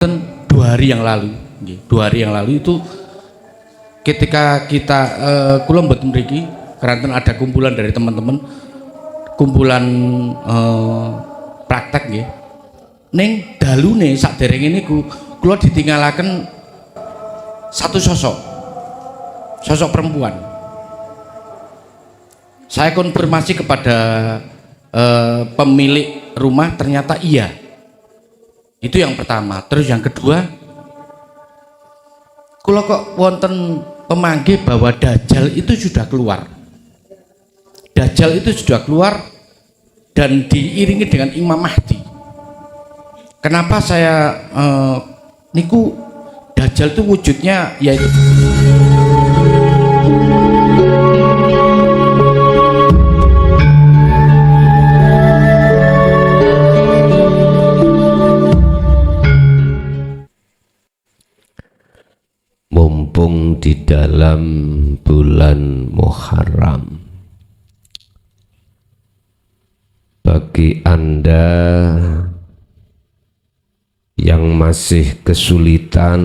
2 hari yang lalu, 2 hari yang lalu itu ketika kita kula mboten mriki keranten ada kumpulan dari teman-teman, kumpulan praktek nggih. Ning dalune saderenge niku kula ditinggalaken satu sosok perempuan. Saya konfirmasi kepada pemilik rumah, ternyata iya. Itu yang pertama. Terus yang kedua, kula kok wonten pemanggih bahwa Dajjal itu sudah keluar. Dajjal itu sudah keluar dan diiringi dengan Imam Mahdi. Kenapa saya niku Dajjal itu wujudnya yaitu mumpung di dalam bulan Muharram, bagi Anda yang masih kesulitan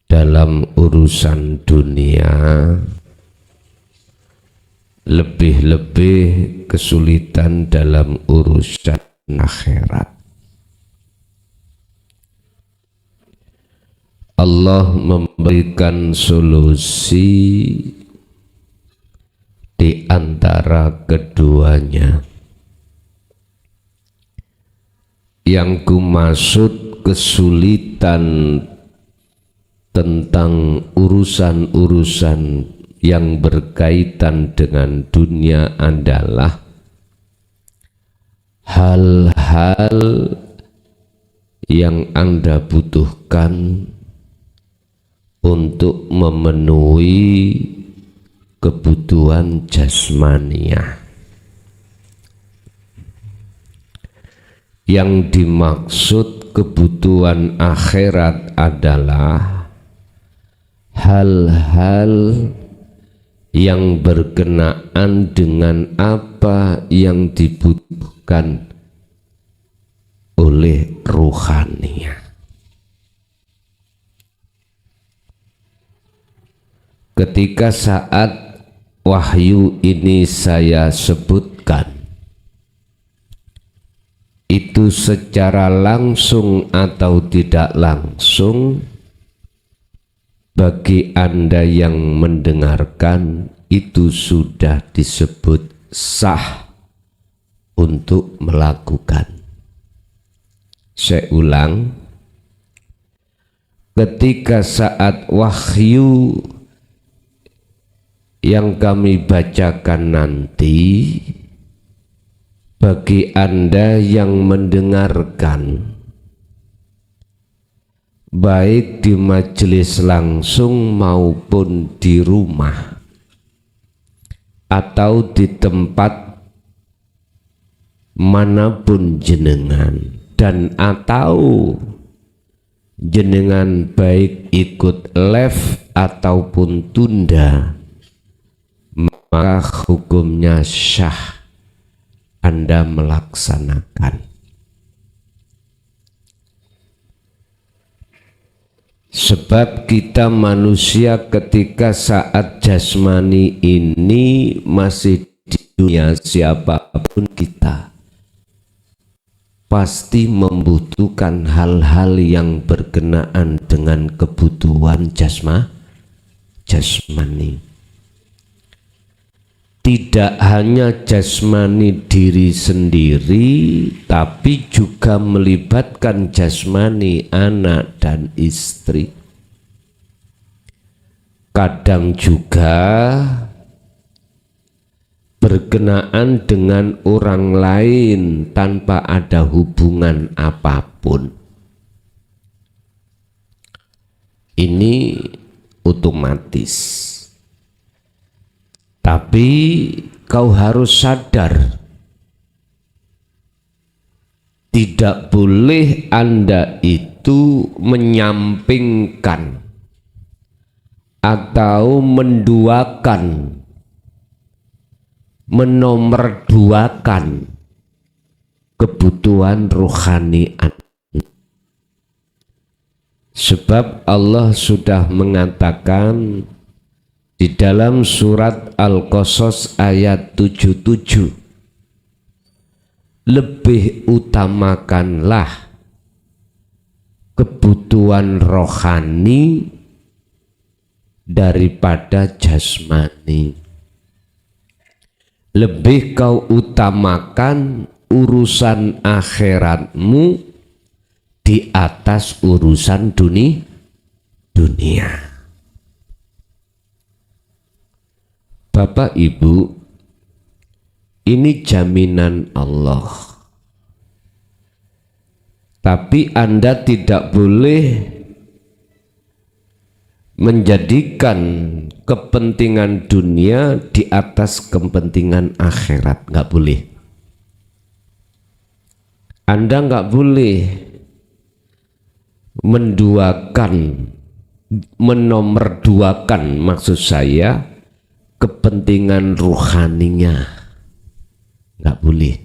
dalam urusan dunia, lebih-lebih kesulitan dalam urusan akhirat, Allah memberikan solusi di antara keduanya. Yang ku maksud kesulitan tentang urusan-urusan yang berkaitan dengan dunia adalah hal-hal yang Anda butuhkan untuk memenuhi kebutuhan jasmaniah. Yang dimaksud kebutuhan akhirat adalah hal-hal yang berkenaan dengan apa yang dibutuhkan oleh ruhaniah. Ketika saat wahyu ini saya sebutkan, itu secara langsung atau tidak langsung bagi Anda yang mendengarkan itu sudah disebut sah untuk melakukan. Saya ulang, ketika saat wahyu yang kami bacakan nanti, bagi Anda yang mendengarkan, baik di majelis langsung maupun di rumah atau di tempat manapun jenengan, dan atau jenengan baik ikut live ataupun tunda, maka hukumnya syah Anda melaksanakan. Sebab kita manusia ketika saat jasmani ini masih di dunia, siapapun kita pasti membutuhkan hal-hal yang berkenaan dengan kebutuhan jasmani. Tidak hanya jasmani diri sendiri, tapi juga melibatkan jasmani anak dan istri. Kadang juga berkenaan dengan orang lain tanpa ada hubungan apapun. Ini otomatis. Tapi kau harus sadar, tidak boleh Anda itu menyampingkan atau menduakan, menomorduakan kebutuhan rohani Anda. Sebab Allah sudah mengatakan di dalam surat Al-Qasas ayat 77, lebih utamakanlah kebutuhan rohani daripada jasmani. Lebih kau utamakan urusan akhiratmu di atas urusan dunia. Bapak Ibu, ini jaminan Allah. Tapi Anda tidak boleh menjadikan kepentingan dunia di atas kepentingan akhirat. Nggak boleh. Anda nggak boleh menomorduakan, maksud saya, kepentingan ruhaninya. Nggak boleh.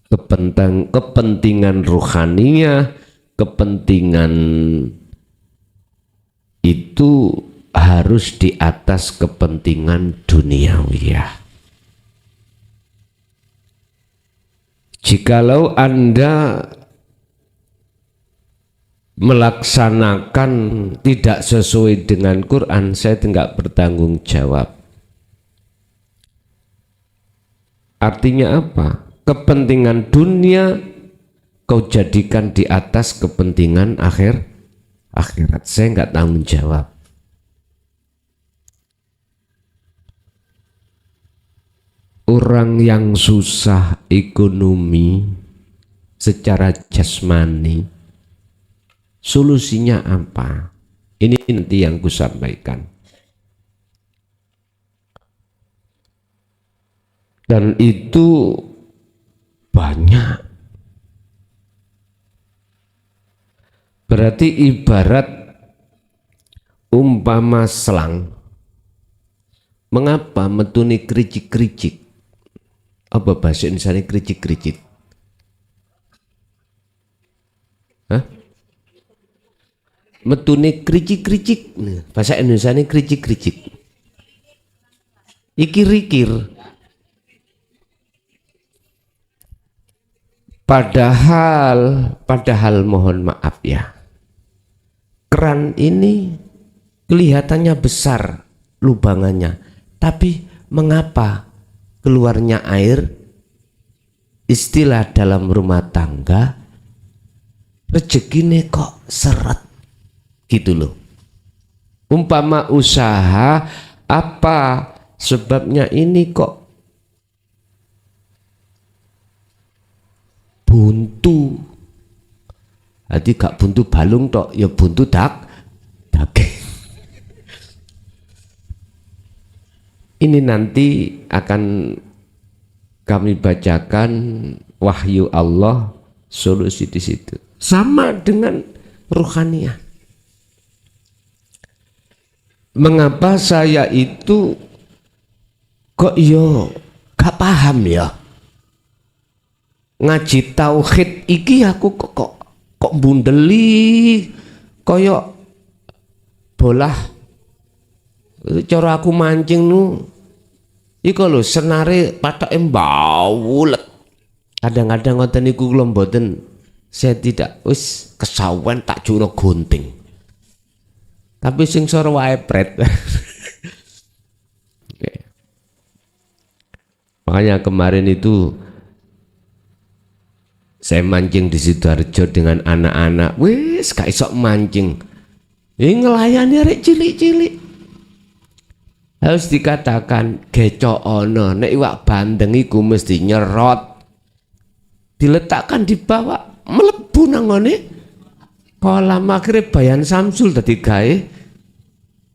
Kepentingan ruhaninya, kepentingan itu harus di atas kepentingan duniawiyah. Jikalau Anda melaksanakan tidak sesuai dengan Quran, saya tidak bertanggung jawab. Artinya apa? Kepentingan dunia kau jadikan di atas kepentingan akhirat. Saya nggak tanggung jawab. Orang yang susah ekonomi secara jasmani, solusinya apa? Ini nanti yang kusampaikan. Dan itu banyak. Berarti ibarat umpama selang. Mengapa metuni kericik-kericik? Apa bahasa Indonesia kericik-kericik? Hah? Metune kericik-kericik. Bahasa Indonesia ini kericik-kericik. Ikir-ikir. Padahal mohon maaf ya, keran ini kelihatannya besar lubangannya, tapi mengapa keluarnya air? Istilah dalam rumah tangga, rezekine kok seret gitu loh. Umpama usaha, apa sebabnya ini kok buntu? Jadi gak buntu balung tok, ya buntu daging. Ini nanti akan kami bacakan wahyu Allah, solusi di situ. Sama dengan ruhaniyah. Mengapa saya itu kok gak paham ya? Ngaji tauhid iki aku kok bundeli koyok bolah. Cara aku mancing nu iku lho senare patake mbawulet. Kadang-kadang ngoten niku kula mboten, saya tidak wis kesawen tak juro gunting. Tapi sing sor wae pret. Makanya kemarin itu saya mancing di Sidoarjo dengan anak-anak, wis gak iso mancing. Ngelayani arek cilik-cilik. Harus dikatakan gecok ono, nek iwak bandeng iku mesti nyerot. Diletakkan di bawah, mlebu nang ngene kolam, akhirnya Bayan Samsul dadi gawe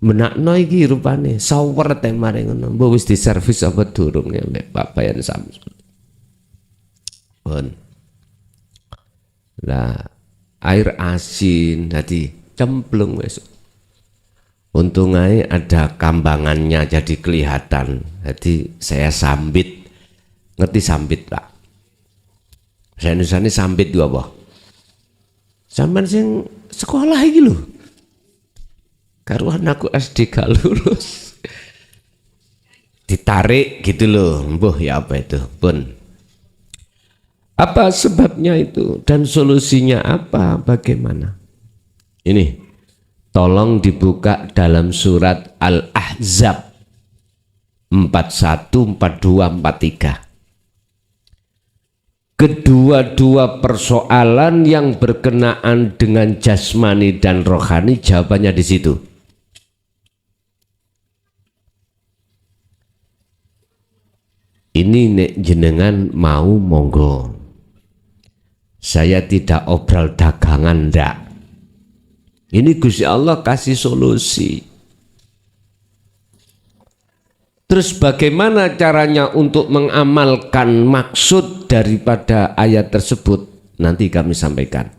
menakno iki rupane sawer temare ngono. Mbok wis diservis apa durung ya Pak Bayan Samsul. Pun. Lah air asin dadi cemplung wis. Untung aja ada kambangannya jadi kelihatan. Jadi saya sambit, ngerti sambit Pak? Saya Indonesia ini sambit juga apa? Sampai sing sekolah iki lho. Karo anakku SD gak lulus. Ditarik gitu loh. Mbuh ya apa itu? Pun. Apa sebabnya itu dan solusinya apa? Bagaimana? Ini tolong dibuka dalam surat Al-Ahzab 41, 42, 43. Kedua-dua persoalan yang berkenaan dengan jasmani dan rohani, jawabannya di situ. Ini nek jenengan mau monggo. Saya tidak obral dagangan ndak. Ini Gusti Allah kasih solusi. Terus bagaimana caranya untuk mengamalkan maksud daripada ayat tersebut? Nanti kami sampaikan.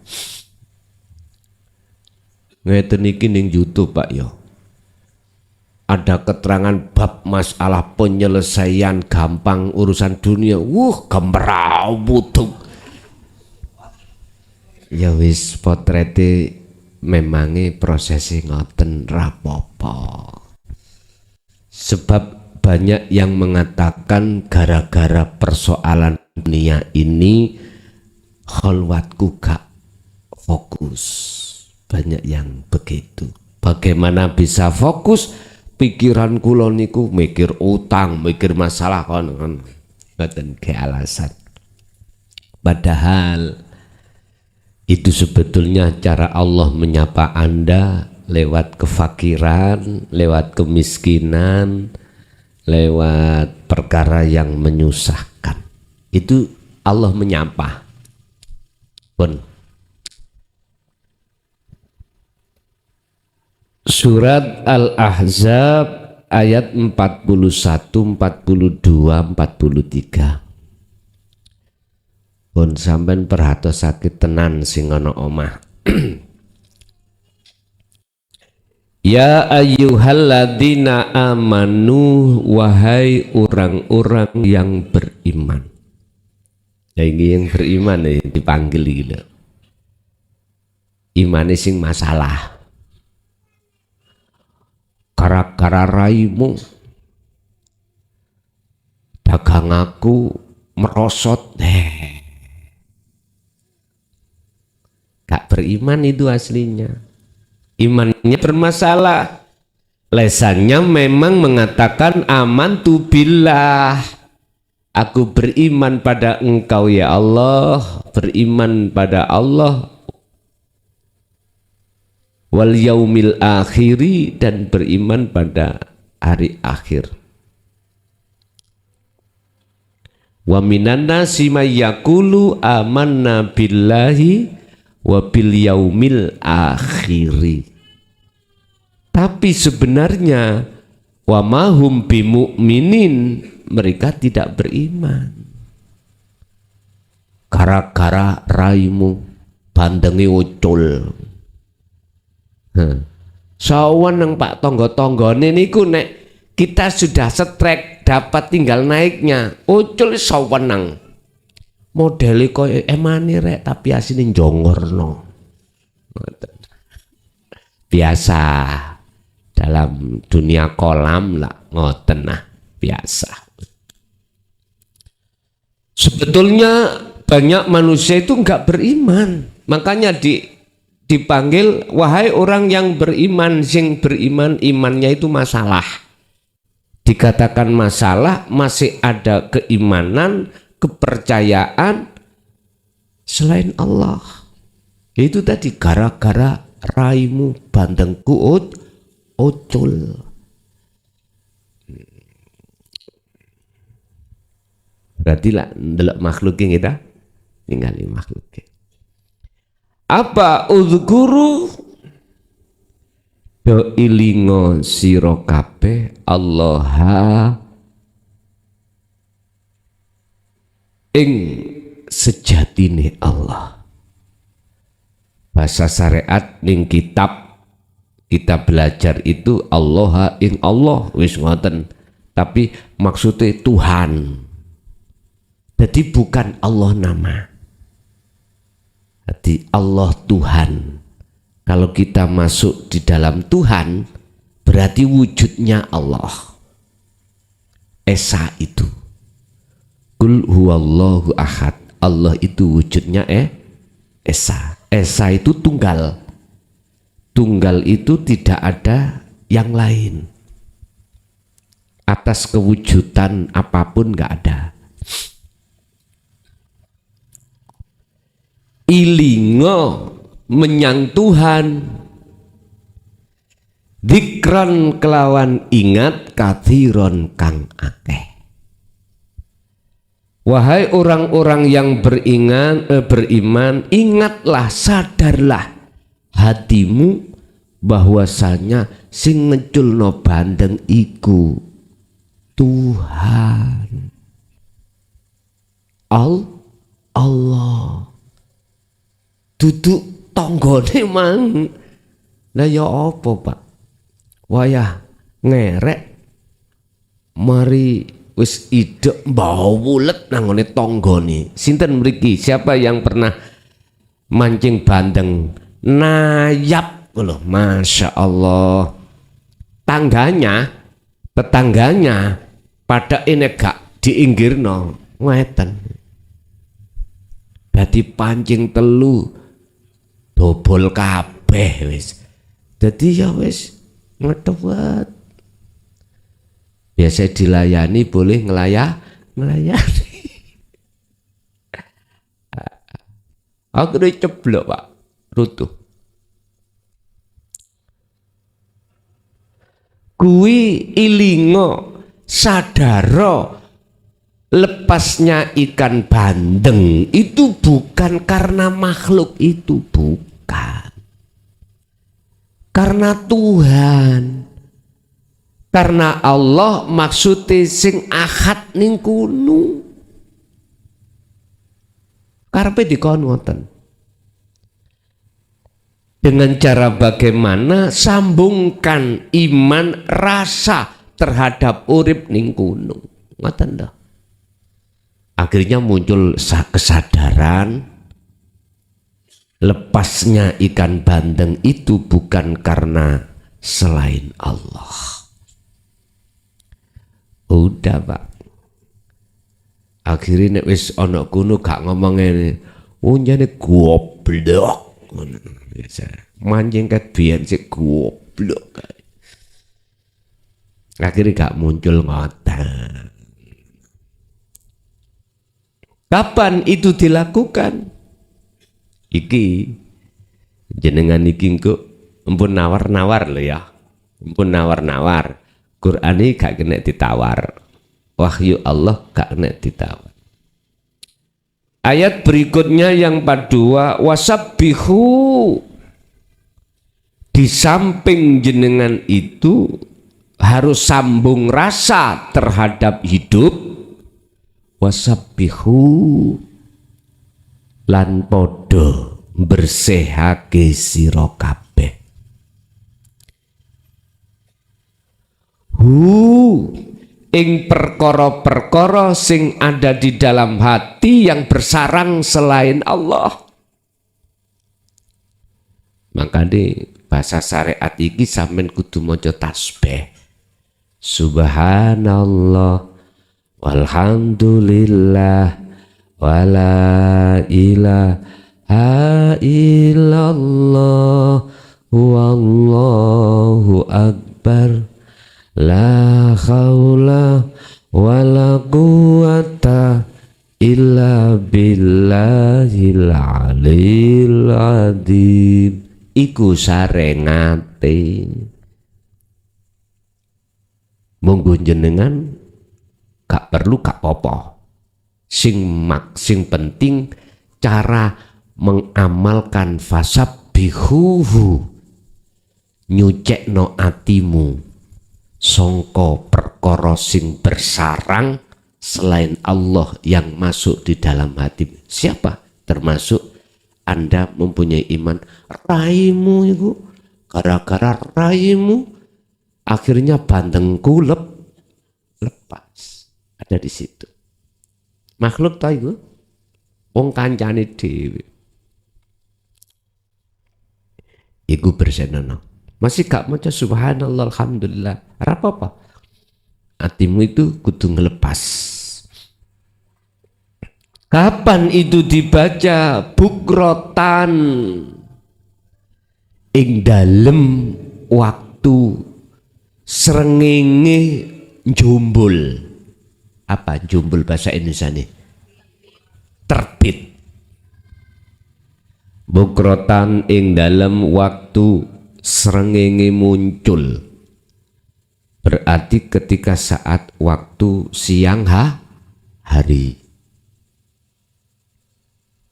Ngeten iki ning YouTube Pak yo. Ada keterangan bab masalah penyelesaian gampang urusan dunia. Gemerau butuh. Ya wis potrete memangi prosesi ngoten rapopo. Sebab banyak yang mengatakan gara-gara persoalan dunia ini kholwatku gak fokus. Banyak yang begitu. Bagaimana bisa fokus? Pikiran kula niku mikir utang, mikir masalah kon ngoten ke alasan. Padahal itu sebetulnya cara Allah menyapa Anda lewat kefakiran, lewat kemiskinan, lewat perkara yang menyusahkan. Itu Allah menyapa. Pun Surat Al-Ahzab ayat 41, 42, 43. Pun sampean perhatosake tenan sing ana omah. Ya ayyuhalladzina amanu, wahai orang-orang yang beriman. Ya ini yang beriman dipanggil gitu. Imane sing masalah. Gara-gara raimu dagang aku merosot. Gak beriman itu aslinya. Imannya bermasalah. Lesannya memang mengatakan amantu billah. Aku beriman pada engkau ya Allah. Beriman pada Allah. Wal yaumil akhiri, dan beriman pada hari akhir. Wa minan nasi may yaqulu amanna billahi wa bil yaumil akhiri. Tapi sebenarnya wa mahum bimu'minin, mereka tidak beriman. Gara-gara raimu bandengi ucul. Sawan nang Pak tonggo-tonggone niku nek kita sudah setrek dapat tinggal naiknya. Ucul sawan nang modeli koyo emane rek tapi asine njongorno. Biasa dalam dunia kolam lah ngoten nah, biasa. Sebetulnya banyak manusia itu enggak beriman. Makanya dipanggil wahai orang yang beriman. Sing beriman imannya itu masalah. Dikatakan masalah, masih ada keimanan, kepercayaan selain Allah. Itu tadi gara-gara raimu bandengku ucul. Berarti lah ndelok makhluknya kita tinggali makhluknya. Apa uzguru do ilingo sira kabeh Allah ing sejatine Allah. Bahasa syariat ning kitab kita belajar itu Allah ing Allah wis ngoten, tapi maksudnya Tuhan. Jadi bukan Allah nama. Jadi Allah Tuhan. Kalau kita masuk di dalam Tuhan, berarti wujudnya Allah. Esa itu. Qul huwallahu ahad. Allah itu wujudnya Esa. Esa itu tunggal. Tunggal itu tidak ada yang lain. Atas kewujudan apapun nggak ada. Ilingo menyang Tuhan, dzikron kelawan ingat kathiron kang akeh. Wahai orang-orang yang beriman, ingatlah, sadarlah hatimu bahwasanya sing ngeculno bandeng iku Tuhan. Allah. Duduk tonggone mang. Lah ya apa, Pak? Wayah ngerek mari wis idek mbau wulet nangone tonggone. Sinten mriki? Siapa yang pernah mancing bandeng nayap lho, Masya Allah. Tetangganya pada ini gak diinggirno ngeten. Dadi pancing telu dobol kabeh wis. Dadi ya wis ngedewet. Biasa dilayani boleh ngelayani. Aku udah ceblok, Pak, rutuh. Kui ilingo sadaro lepasnya ikan bandeng itu bukan karena makhluk, itu bukan karena Tuhan, karena Allah maksudnya sing ahad ning kunu karepe dikon ngoten. Dengan cara bagaimana sambungkan iman rasa terhadap urip ning kunu ngoten dah. Akhirnya muncul kesadaran lepasnya ikan bandeng itu bukan karena selain Allah. Udah, Pak. Akhirnya nek wis ana kuno gak ngomong ngene. Oh jane goblok. Biasa. Mancing ket biyen sik goblok. Akhirnya gak muncul ngoten. Kapan itu dilakukan? Iki jenengan iki kok empun nawar-nawar lho ya. Empun nawar-nawar. Quran ini gak kena ditawar. Wahyu Allah gak kena ditawar. Ayat berikutnya yang kedua, wasabbihu. Di samping jenengan itu harus sambung rasa terhadap hidup. Wasabbihu lan podo bersihake sira kabeh. Ing perkara-perkara sing ada di dalam hati yang bersarang selain Allah. Makanya bahasa syariat iki sampean kudu maca tasbih. Subhanallah walhamdulillah wala ilaha illallah wallahu akbar la haula wala quwata illa billahil aliyil azim. Iku sarengate monggo jenengan gak perlu gak apa-apa. Sing penting cara mengamalkan fasabbihuhu, nyucekno atimu songko perkara sing bersarang selain Allah yang masuk di dalam hati. Siapa? Termasuk Anda mempunyai iman. Raimu itu gara-gara raimu akhirnya bandengku lepas. Ada di situ. Makhluk ta iku wong kancane dhewe. iku bersenono. Masih gak maca subhanallah alhamdulillah, ora apa-apa. Hatimu itu kudu ngelepas. Kapan itu dibaca? Bukrotan, ing dalem waktu srengenge jumbul. Apa jumbul bahasa Indonesia nih? Terbit. Bukrotan ing dalem waktu srengenge muncul. Berarti ketika saat waktu siang hari.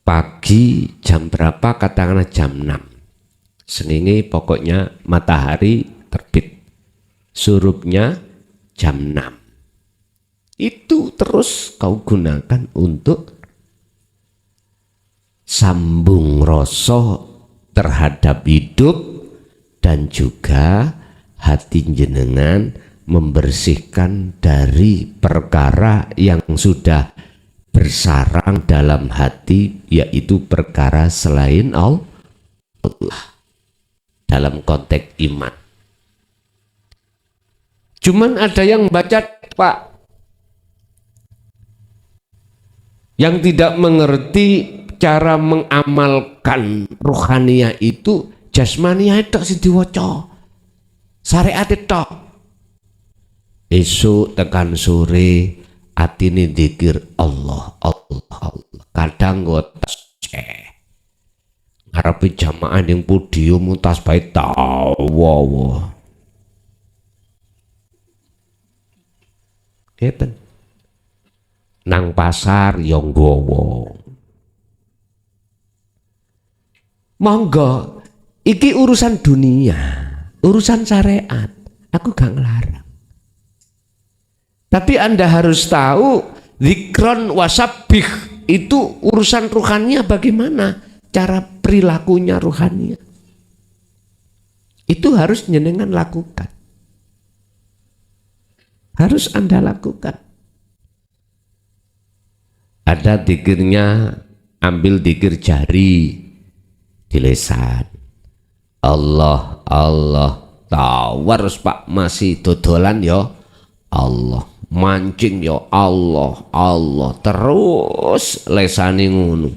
Pagi jam berapa? Katakanlah jam 6. Srengenge pokoknya matahari terbit. Surupnya jam 6. Itu terus kau gunakan untuk sambung rasa terhadap hidup dan juga hati jenengan membersihkan dari perkara yang sudah bersarang dalam hati, yaitu perkara selain Allah dalam konteks iman. Cuman ada yang baca, Pak, yang tidak mengerti cara mengamalkan ruhaniyah itu. Jasmaniyah itu sing diwaca, syariat itu. Esuk tekan sore atine zikir Allah, Allah, Allah. Kadang ngotas ngarepe jamaah ning podium tasbih tawa. Ngeten. Nang pasar ya nggawa. Monggo, iki urusan dunia, urusan syariat. Aku gak ngelarang. Tapi Anda harus tahu, zikron wasabbih itu urusan ruhannya bagaimana? Cara perilakunya ruhannya. Itu harus jenengan lakukan. Harus Anda lakukan. Ada zikirnya, ambil zikir jari di lisan. Allah, Allah, tawarus Pak, masih dodolan ya Allah, mancing ya Allah, Allah, terus lesane ngono.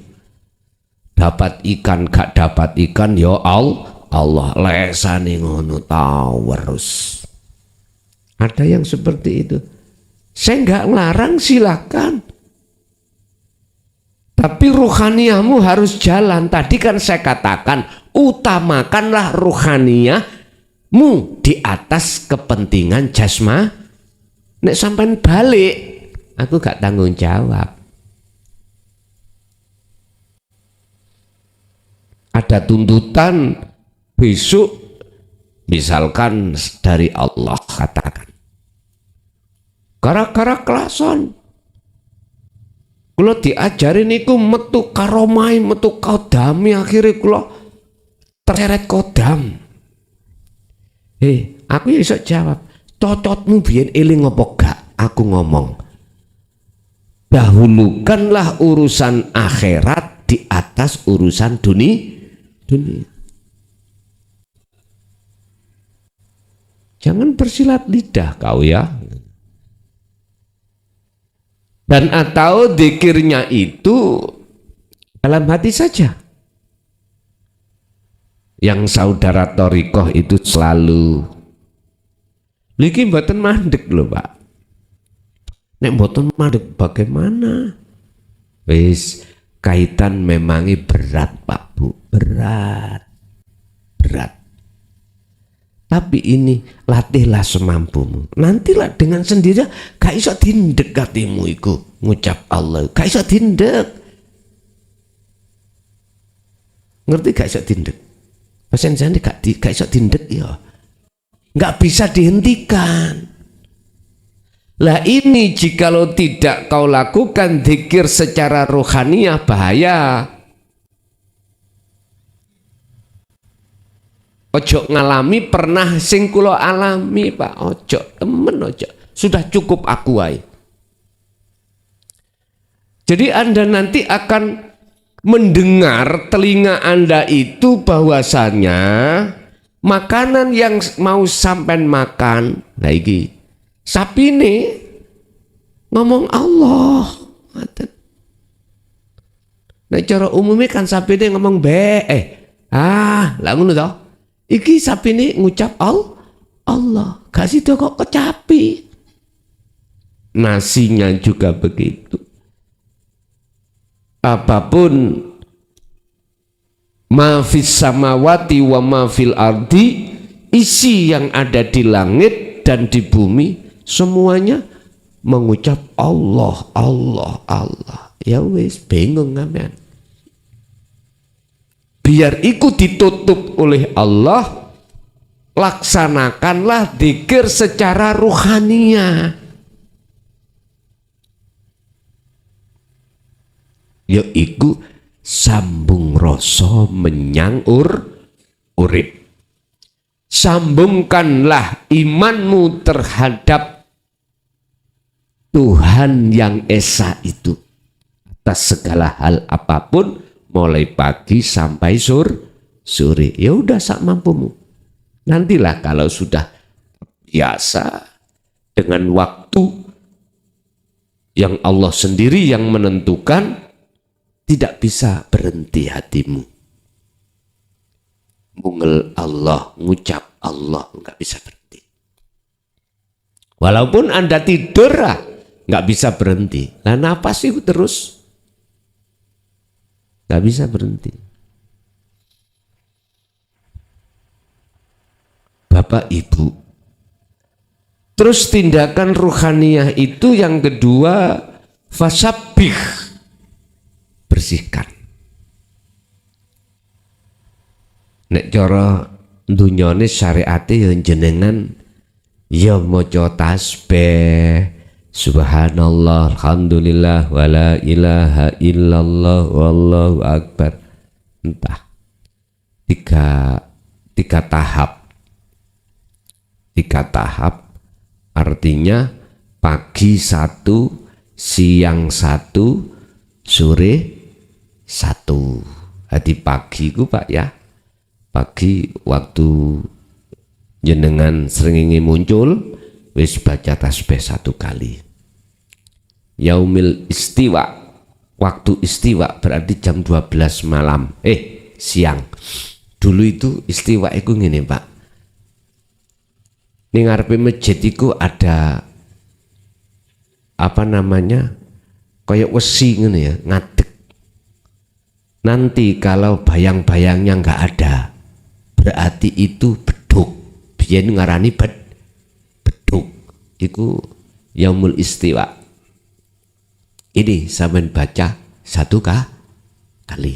Dapat ikan gak dapat ikan ya Allah, Allah, lesane ngono tawarus. Ada yang seperti itu. Saya nggak ngelarang, silakan. Tapi ruhaniyahmu harus jalan. Tadi kan saya katakan, utamakanlah ruhaniyahmu di atas kepentingan jasma. Nek sampai balik, aku gak tanggung jawab. Ada tuntutan besok, misalkan dari Allah, katakan, gara-gara kelason kula diajari niku metu karomai, metu kodami, akhirnya kula terseret kodam. Aku ya iso jawab, cocotmu biyen eling apa gak? Aku ngomong, dahulukanlah urusan akhirat di atas urusan dunia. Jangan bersilat lidah kau ya. Dan atau dzikirnya itu dalam hati saja. Yang saudara Thariqah itu selalu niki mboten mandek lho Pak. Nek mboten mandek bagaimana? Wis kaitan memangi berat Pak Bu, berat. Tapi ini latihlah semampumu. Nantilah dengan sendirinya gak iso dindek hatimu iku ngucap Allah. Gak iso dindek. Ngerti gak iso dindek? Pasien jane gak iso dindek ya. Gak bisa dihentikan. Lah ini jikalau tidak kau lakukan zikir secara rohaniyah bahaya. Ojo ngalami pernah sing kula alami Pak, ojo temen ojo. Sudah cukup aku wae. Jadi Anda nanti akan mendengar telinga Anda itu bahwasanya makanan yang mau sampean makan, nah iki sapi ini ngomong Allah. Nah cara umumnya kan sapi ini ngomong be, lah ngono toh. Iki sapi ini ngucap Allah, gak sido kok kecapi. Nasinya juga begitu. Apapun ma fis samawati wa ma fil ardi, isi yang ada di langit dan di bumi semuanya mengucap Allah, Allah, Allah. Ya wis bingung kan. Biar ikut ditutup oleh Allah, laksanakanlah dzikir secara ruhania. Yaiku sambung rasa menyang urip. Sambungkanlah imanmu terhadap Tuhan yang Esa itu atas segala hal apapun, mulai pagi sampai sore. Ya udah sak mampumu. Nantilah kalau sudah biasa dengan waktu yang Allah sendiri yang menentukan, tidak bisa berhenti hatimu. Mungel Allah, ngucap Allah, nggak bisa berhenti. Walaupun Anda tidur, nggak bisa berhenti. Nah napas itu terus, nggak bisa berhenti. Bapak Ibu, terus tindakan ruhaniyah itu yang kedua, fasabbih, bersihkan. Nek cara dunyane syariate ya jenengan ya maca tasbih, subhanallah, alhamdulillah, wala ilaha illallah, wallahu akbar. Entah tiga tahap. Tiga tahap artinya pagi satu, siang satu, sore satu. Hadi pagi ku Pak ya. Pagi waktu jenengan srengenge muncul, wis baca tasbih 1 kali. Yaumil istiwa, waktu istiwa berarti jam 12 malam, siang. Dulu itu istiwa itu ngene Pak. Ning ngarepe masjid iku ada apa namanya? Kayak wesi ngene ya, ngadeg. Nanti kalau bayang-bayangnya nggak ada, berarti itu beduk. Biyen ngarani beduk. Iku yaumul istiwa. Ini sampean baca 1 kali.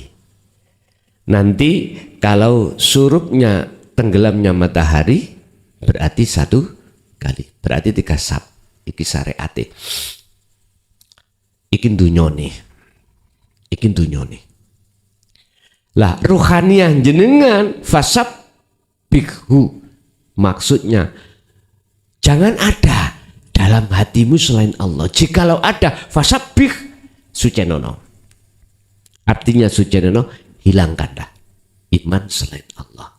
Nanti kalau surupnya tenggelamnya matahari berarti 1 kali. Berarti 3 sab. Iki syariate. Iki dunyone. Iki dunyone. Lah ruhaniyah jenengan fasabbihhu, maksudnya jangan ada dalam hatimu selain Allah. Jikalau ada fasabbih sucenono. Artinya sucenono, hilangkanlah iman selain Allah.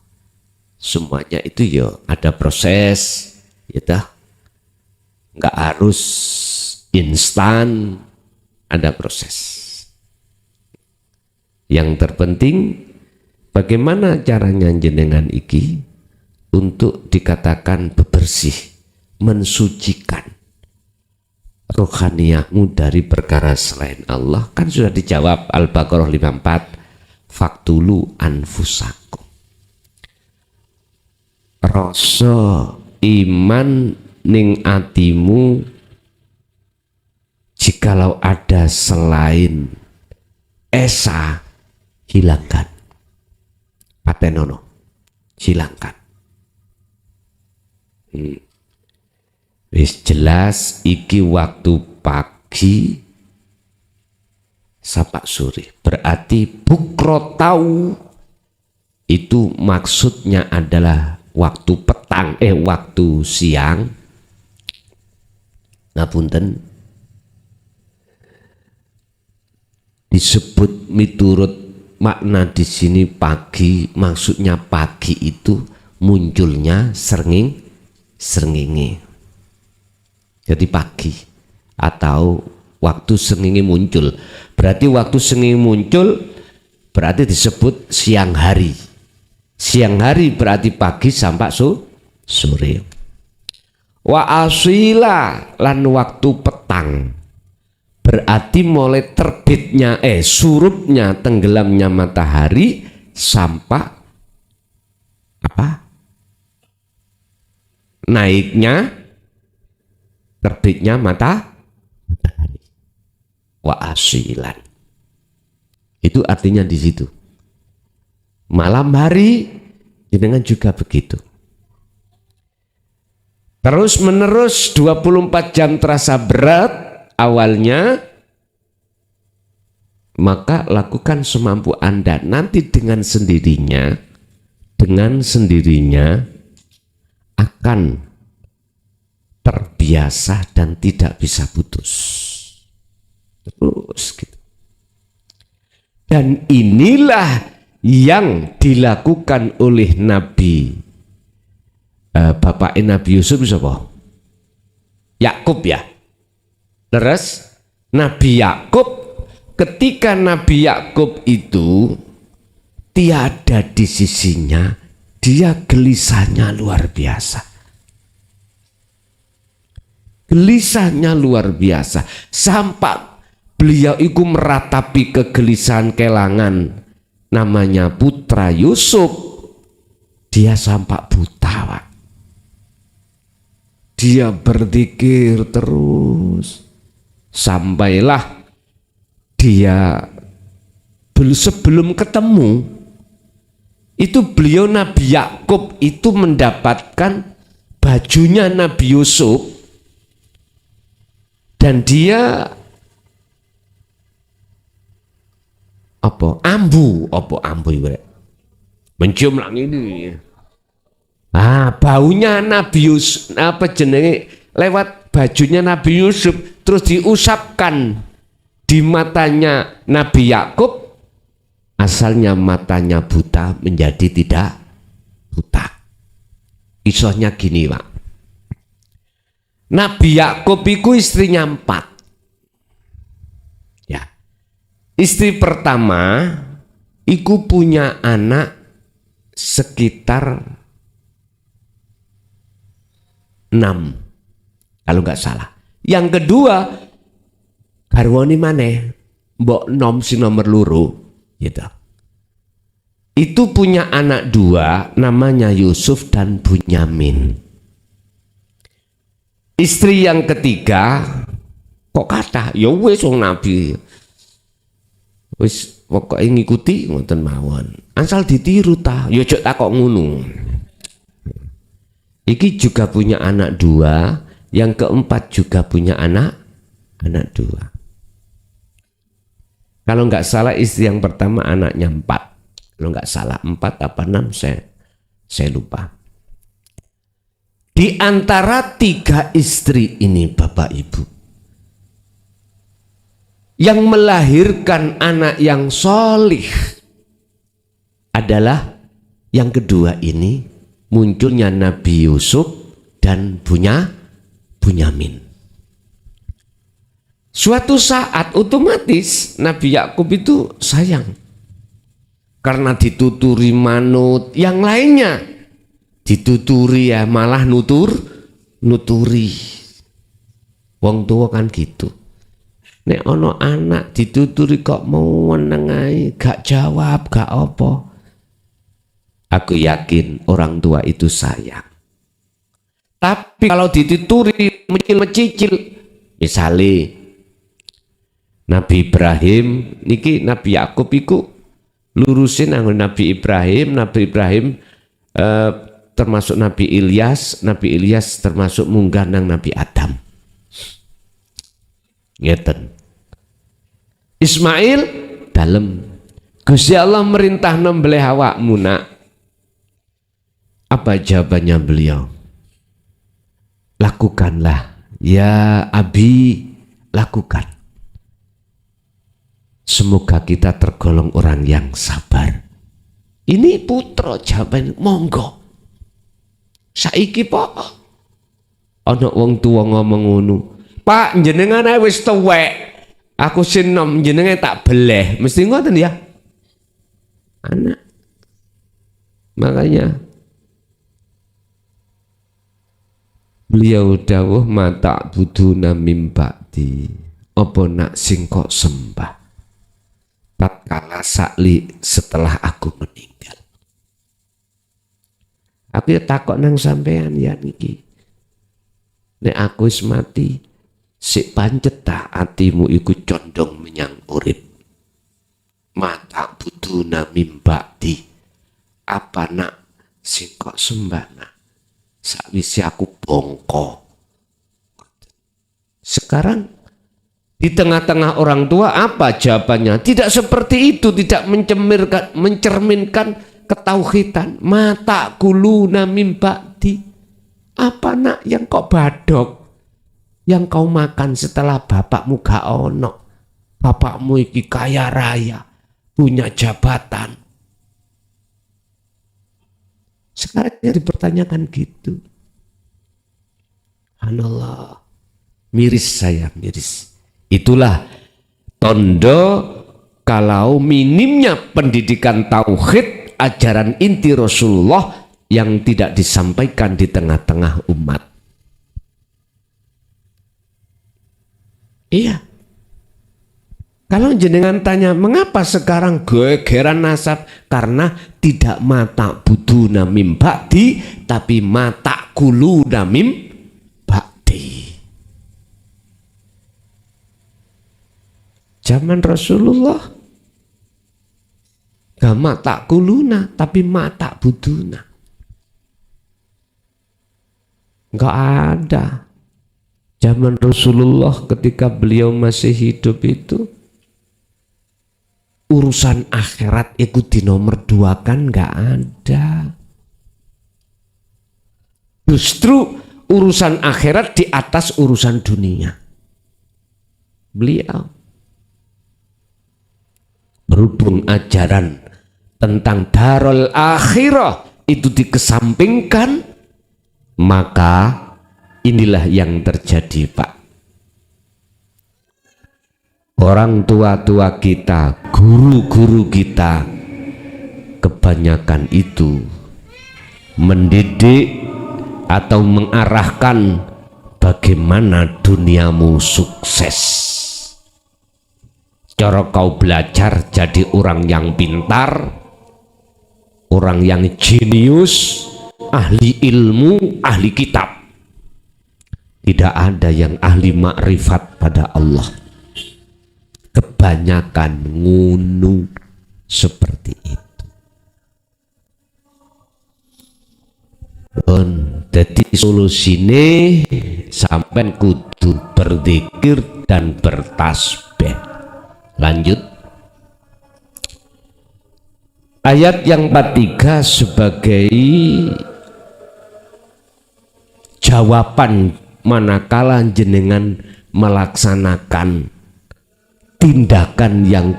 Semuanya itu ya ada proses, ya dah. Nggak harus instan, ada proses. Yang terpenting bagaimana caranya jenengan iki untuk dikatakan bebersih, mensucikan rohaniyahmu dari perkara selain Allah. Kan sudah dijawab Al-Baqarah 54, faktulu anfusakum. Rasa iman ning atimu jikalau ada selain Esa, hilangkan. Patenono, hilangkan. Wis jelas iki waktu pagi sampai sore. Berarti bukro tahu itu maksudnya adalah waktu petang, waktu siang. Ngapunten. disebut miturut makna di sini pagi, maksudnya pagi itu munculnya srengenge. Jadi pagi atau waktu srengenge muncul. Berarti waktu srengenge muncul berarti disebut siang hari. Siang hari berarti pagi sampai sore. Wa asila lan waktu petang berarti mulai terbitnya surutnya tenggelamnya matahari sampai apa? Naiknya terbitnya matahari. Wa asilan. Itu artinya di situ. Malam hari dengan juga begitu. Terus menerus 24 jam terasa berat awalnya, maka lakukan semampu Anda. Nanti dengan sendirinya akan terbiasa dan tidak bisa putus. Terus gitu. Dan inilah yang dilakukan oleh Nabi Bapak Nabi Yusuf siapa? Yakub ya. Terus Nabi Yakub, ketika Nabi Yakub itu tiada di sisinya, dia gelisahnya luar biasa. Gelisahnya luar biasa. Sampai beliau itu meratapi kegelisahan kelangan namanya putra Yusuf. Dia sampai buta, Pak. Dia berzikir terus sampailah dia sebelum ketemu itu beliau Nabi Yakub itu mendapatkan bajunya Nabi Yusuf dan dia ambu mencium lang ini. Baunya Nabi Yusuf lewat bajunya Nabi Yusuf terus diusapkan di matanya Nabi Yakub, asalnya matanya buta menjadi tidak buta. Kisahnya gini, Pak. Nabi Yakub itu istrinya 4. Ya. Istri pertama itu punya anak sekitar 6 kalau nggak salah. Yang kedua garwani maneh mbok nom si nomor loro gitu. Itu punya anak 2 namanya Yusuf dan Bunyamin. Istri yang ketiga kok kata ya wis wong nabi wis pokoke ngikuti ngoten mawon. Asal ditiru ta ya cok tak kok ngono. Iki juga punya anak 2, yang keempat juga punya anak 2. Kalau nggak salah istri yang pertama anaknya 4, kalau nggak salah 4 apa 6 saya lupa. Di antara 3 istri ini Bapak Ibu, yang melahirkan anak yang solih adalah yang kedua ini. Munculnya Nabi Yusuf dan Bunyamin. Suatu saat otomatis Nabi Yakub itu sayang karena dituturi manut, yang lainnya dituturi ya malah nuturi. Wong tua kan gitu. Nek ono anak dituturi kok mau menengai, gak jawab, gak apa. Aku yakin orang tua itu sayang. Tapi kalau dituturi mecicil, misalnya Nabi Ibrahim, niki Nabi Yakub iku lurusin anggon Nabi Ibrahim termasuk Nabi Ilyas termasuk munggah nang Nabi Adam. Ngeten. Ismail dalem. Gusti Allah merintah nembelih awakmu nak. Apa jawabannya beliau? Lakukanlah, ya Abi, lakukan. Semoga kita tergolong orang yang sabar. Ini putra jawaban, monggo. Saiki Pak, ana wong tua ngomong ngono. Pak, jenengan ae wis tuwek. Aku sinom jenenge tak beleh. Mesti ngoten ya. Anak. Makanya beliau dawuh mata buduna mimbakti. Apa nak sing kok sembah tatkala sakli setelah aku meninggal. Aku ya takok nang sampean ya niki. Nek aku wis mati, sik pancet ta atimu iku condong menyang urip. Mata buduna mimbakti. Apa nak sing kok sembah nak sakwise aku bongko. Sekarang di tengah-tengah orang tua apa jawabannya? Tidak seperti itu, tidak mencerminkan ketauhidan. Mata kuluna mimbakti. Apa nak yang kok badok? Yang kau makan setelah bapakmu gak ono. Bapakmu iki kaya raya, punya jabatan. Sekarang dipertanyakan gitu. Subhanallah. Miris saya, miris. Itulah tondo kalau minimnya pendidikan tauhid, ajaran inti Rasulullah yang tidak disampaikan di tengah-tengah umat. Iya. Kalau jenengan tanya, mengapa sekarang gegeran nasab? Karena tidak mata buduna mim ba'di, tapi mata kuluna mim ba'di. Zaman Rasulullah gak mata kuluna, tapi mata buduna. Gak ada. Zaman Rasulullah ketika beliau masih hidup itu, urusan akhirat ikut di nomor 2 kan gak ada. Justru urusan akhirat di atas urusan dunia. Beliau berhubung ajaran tentang darul akhirah itu dikesampingkan, maka inilah yang terjadi, Pak. Orang tua-tua kita, guru-guru kita, kebanyakan itu mendidik atau mengarahkan bagaimana duniamu sukses. Cara kau belajar jadi orang yang pintar, orang yang jenius, ahli ilmu, ahli kitab. Tidak ada yang ahli makrifat pada Allah. Kebanyakan ngunu seperti itu. Jadi solusine sampai kudu berzikir dan bertasbih. Lanjut. Ayat yang 43 sebagai jawaban manakala jenengan melaksanakan tindakan yang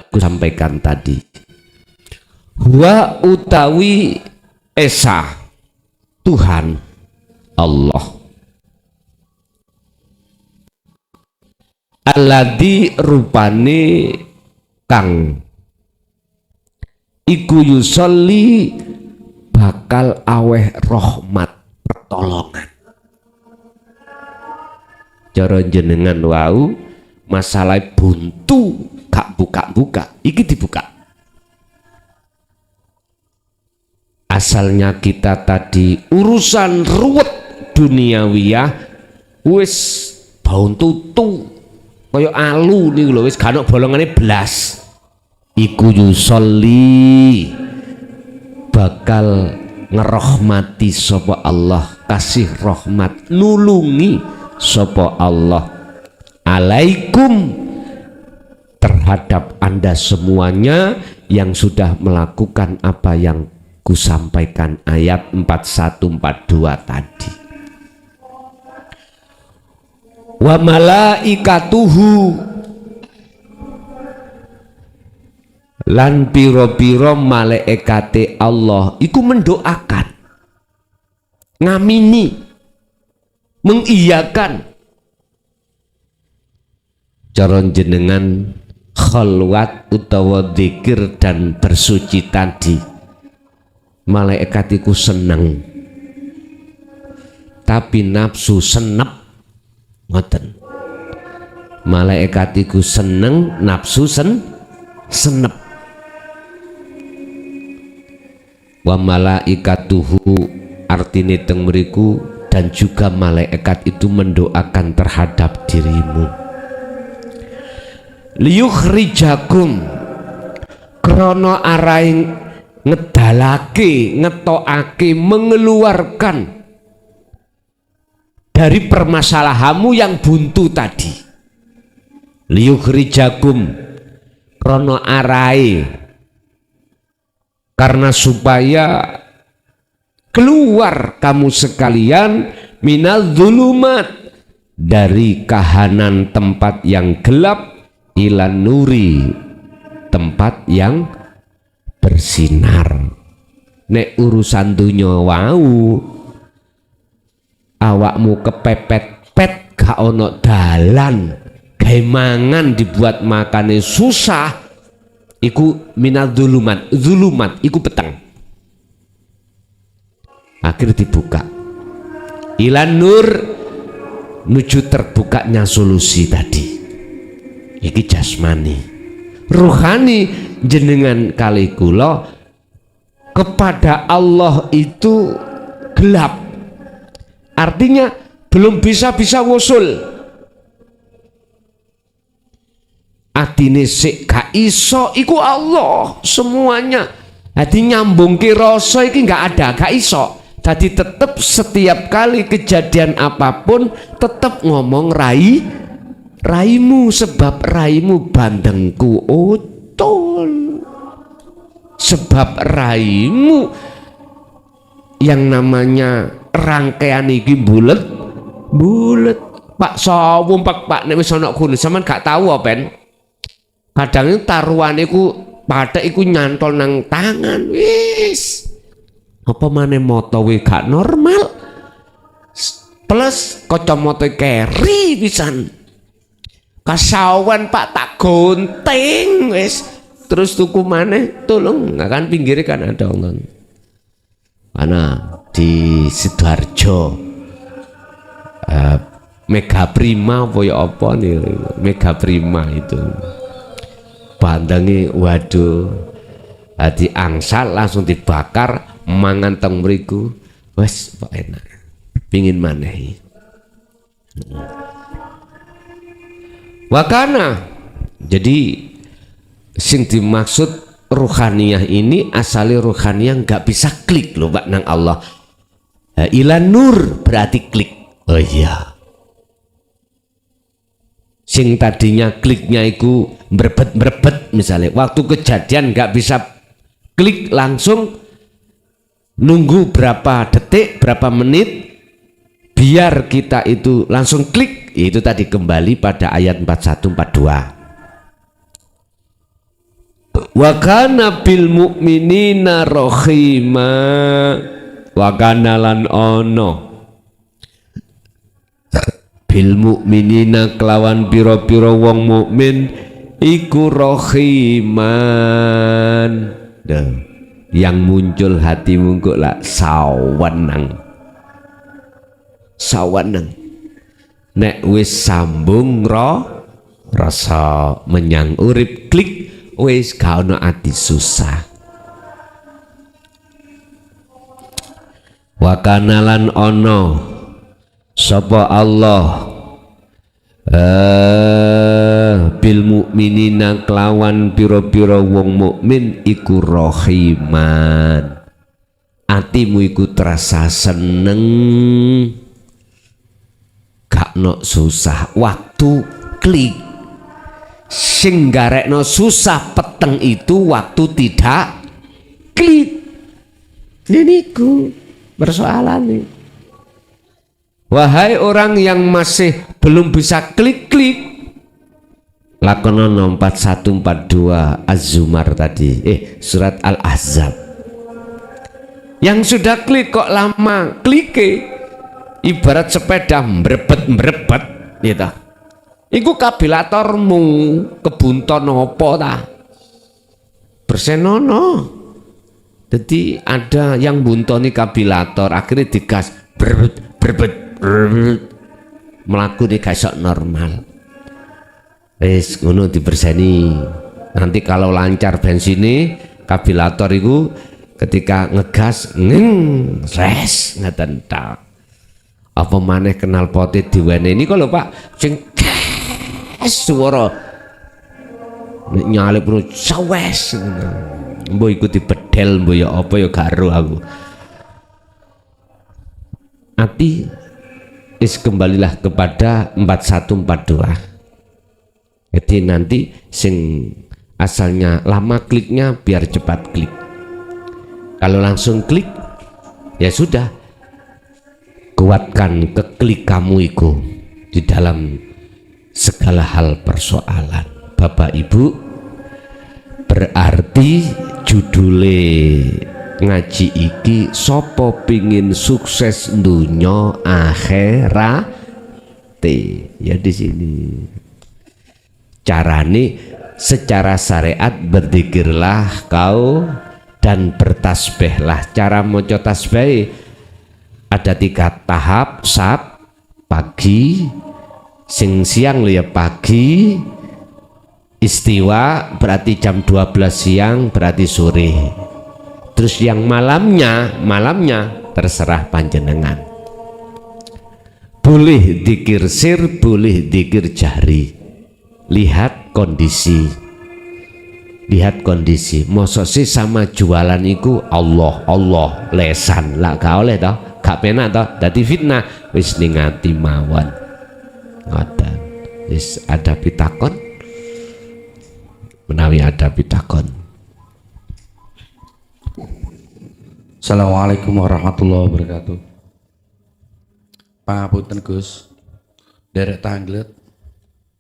kusampaikan tadi. Wa utawi esa Tuhan Allah alladzi rupane kang iku yusolli bakal aweh rahmat pertolongan. Cara jenengan wau masalah buntu gak buka-buka, iki dibuka. Asalnya kita tadi urusan ruwet duniawiyah wis baun tutu kaya alu nih lho, wis gak ono bolongane blas. Iku yusolli bakal ngerahmati sapa Allah, kasih rahmat, nulungi sapa Allah alaikum terhadap Anda semuanya yang sudah melakukan apa yang kusampaikan ayat 41-42 tadi. Wa malaikatuhu lan piro-piro malaikate Allah iku mendoakan, ngamini, mengiyakan cara jenengan khalwat utawa zikir dan bersuci tadi. Malaikat iku seneng tapi nafsu senep ngoten. Malaikat iku seneng nafsu senep. Wa malaikatuhu artine teng mriku dan juga malaikat itu mendoakan terhadap dirimu. Liyukhrijakum krana araing ngedalake, ngetokake, mengeluarkan dari permasalahanmu yang buntu tadi. Liyukhrijakum krana arai, karena supaya keluar kamu sekalian minal zulumat, dari kahanan tempat yang gelap, ilan nuri, tempat yang bersinar. Nek urusan dunya wau awakmu kepepet-pet gak ono dalan, gawe mangan dibuat makane susah, iku minal zulumat. Zulumat iku peteng. Akhir dibuka ilan nur, nuju terbukanya solusi tadi. Iki jasmani. Rohani jenengan kali kula kepada Allah itu gelap, artinya belum bisa wusul. Atine sik gak iso iku Allah semuanya. Hati nyambung ke rasa iki gak ada, gak iso. Jadi tetap setiap kali kejadian apapun tetap ngomong raimu, sebab raimu bandengku utul. Sebab raimu yang namanya rangkaian iki bulet. Pak sawung pak nek wis ana kuwi sampean gak tahu apa. Kadang taruhan iku padha iku nyantol nang tangan wis. Apa maneh moto we gak normal. Plus kacamata keri pisan. Kasawan Pak tak gunting wis. Terus tuku maneh tolong kan pinggirnya kan ada orang. Mana di Sidoarjo Mega Prima apa ya apa nih, Mega Prima itu bandangi waduh hati angsal langsung dibakar mangan teng mriku wes enak pingin maneh. Wakana, jadi sing dimaksud ruhaniyah ini asali ruhaniyah nggak bisa klik loh Pak nang Allah. Ilan nur berarti klik. Oh iya. Sing tadinya kliknya itu berebet misalnya waktu kejadian nggak bisa klik langsung, nunggu berapa detik berapa menit biar kita itu langsung klik. Itu tadi kembali pada ayat 41-42. Wa kana bil mu'minina rahima, wa kana lan ono bil mu'minina kelawan pira-pira wong mukmin iku rahiman. Yang muncul hatimu kok lah sawenang. Nek wis sambung rasa menyang urip klik wis gak ono ati susah. Wa kanalan ono sapa Allah bil mukminina kelawan pira-pira wong mukmin iku rahiman. Atimu iku terasa seneng, gak no susah waktu klik. Sing garekno susah peteng itu waktu tidak klik. Niku persoalan nih. Wahai orang yang masih belum bisa klik-klik, lakonono 4142 Az-Zumar tadi, surat Al-Ahzab. Yang sudah klik kok lama klike, ibarat sepeda mbrebet gitu. Iku kabilatormu kebunton apa ta? Bersenono. Jadi ada yang buntoni kabilator, akhirnya digas berbet melaku di kasok normal. Wis ngono diberseni. Nanti kalau lancar bensinnya, kabilator itu ketika ngegas res ngeten tak. Apa maneh kenal pote diweneni kok lho Pak, sing suara nyalip pun sawes. Mbok ikuti bedel mbok ya apa ya garo aku. Ati is kembalilah kepada 4142. Jadi nanti sing asalnya lama kliknya biar cepat klik. Kalau langsung klik ya sudah, kuatkan keklik kamu itu di dalam segala hal persoalan. Bapak Ibu, berarti judule ngaji iki sopo pingin sukses dunya akhirat, ya di sini carane secara syariat berzikirlah kau dan bertasbihlah. Cara maca tasbih ada 3 tahap. Sab pagi, sing siang lho ya pagi, istiwa berarti jam 12 siang berarti sore, terus yang malamnya terserah panjenengan, boleh dzikir sir, boleh dzikir jahri. Lihat kondisi, mosok sih sama jualan iku Allah lesan lah gak oleh toh, gak penak toh, dadi fitnah. Wis ning ati mawon ngoten. Wis ada pitakon menawi ada pitakon. Assalamualaikum warahmatullahi wabarakatuh. Pangapunten Gus, derek tanglet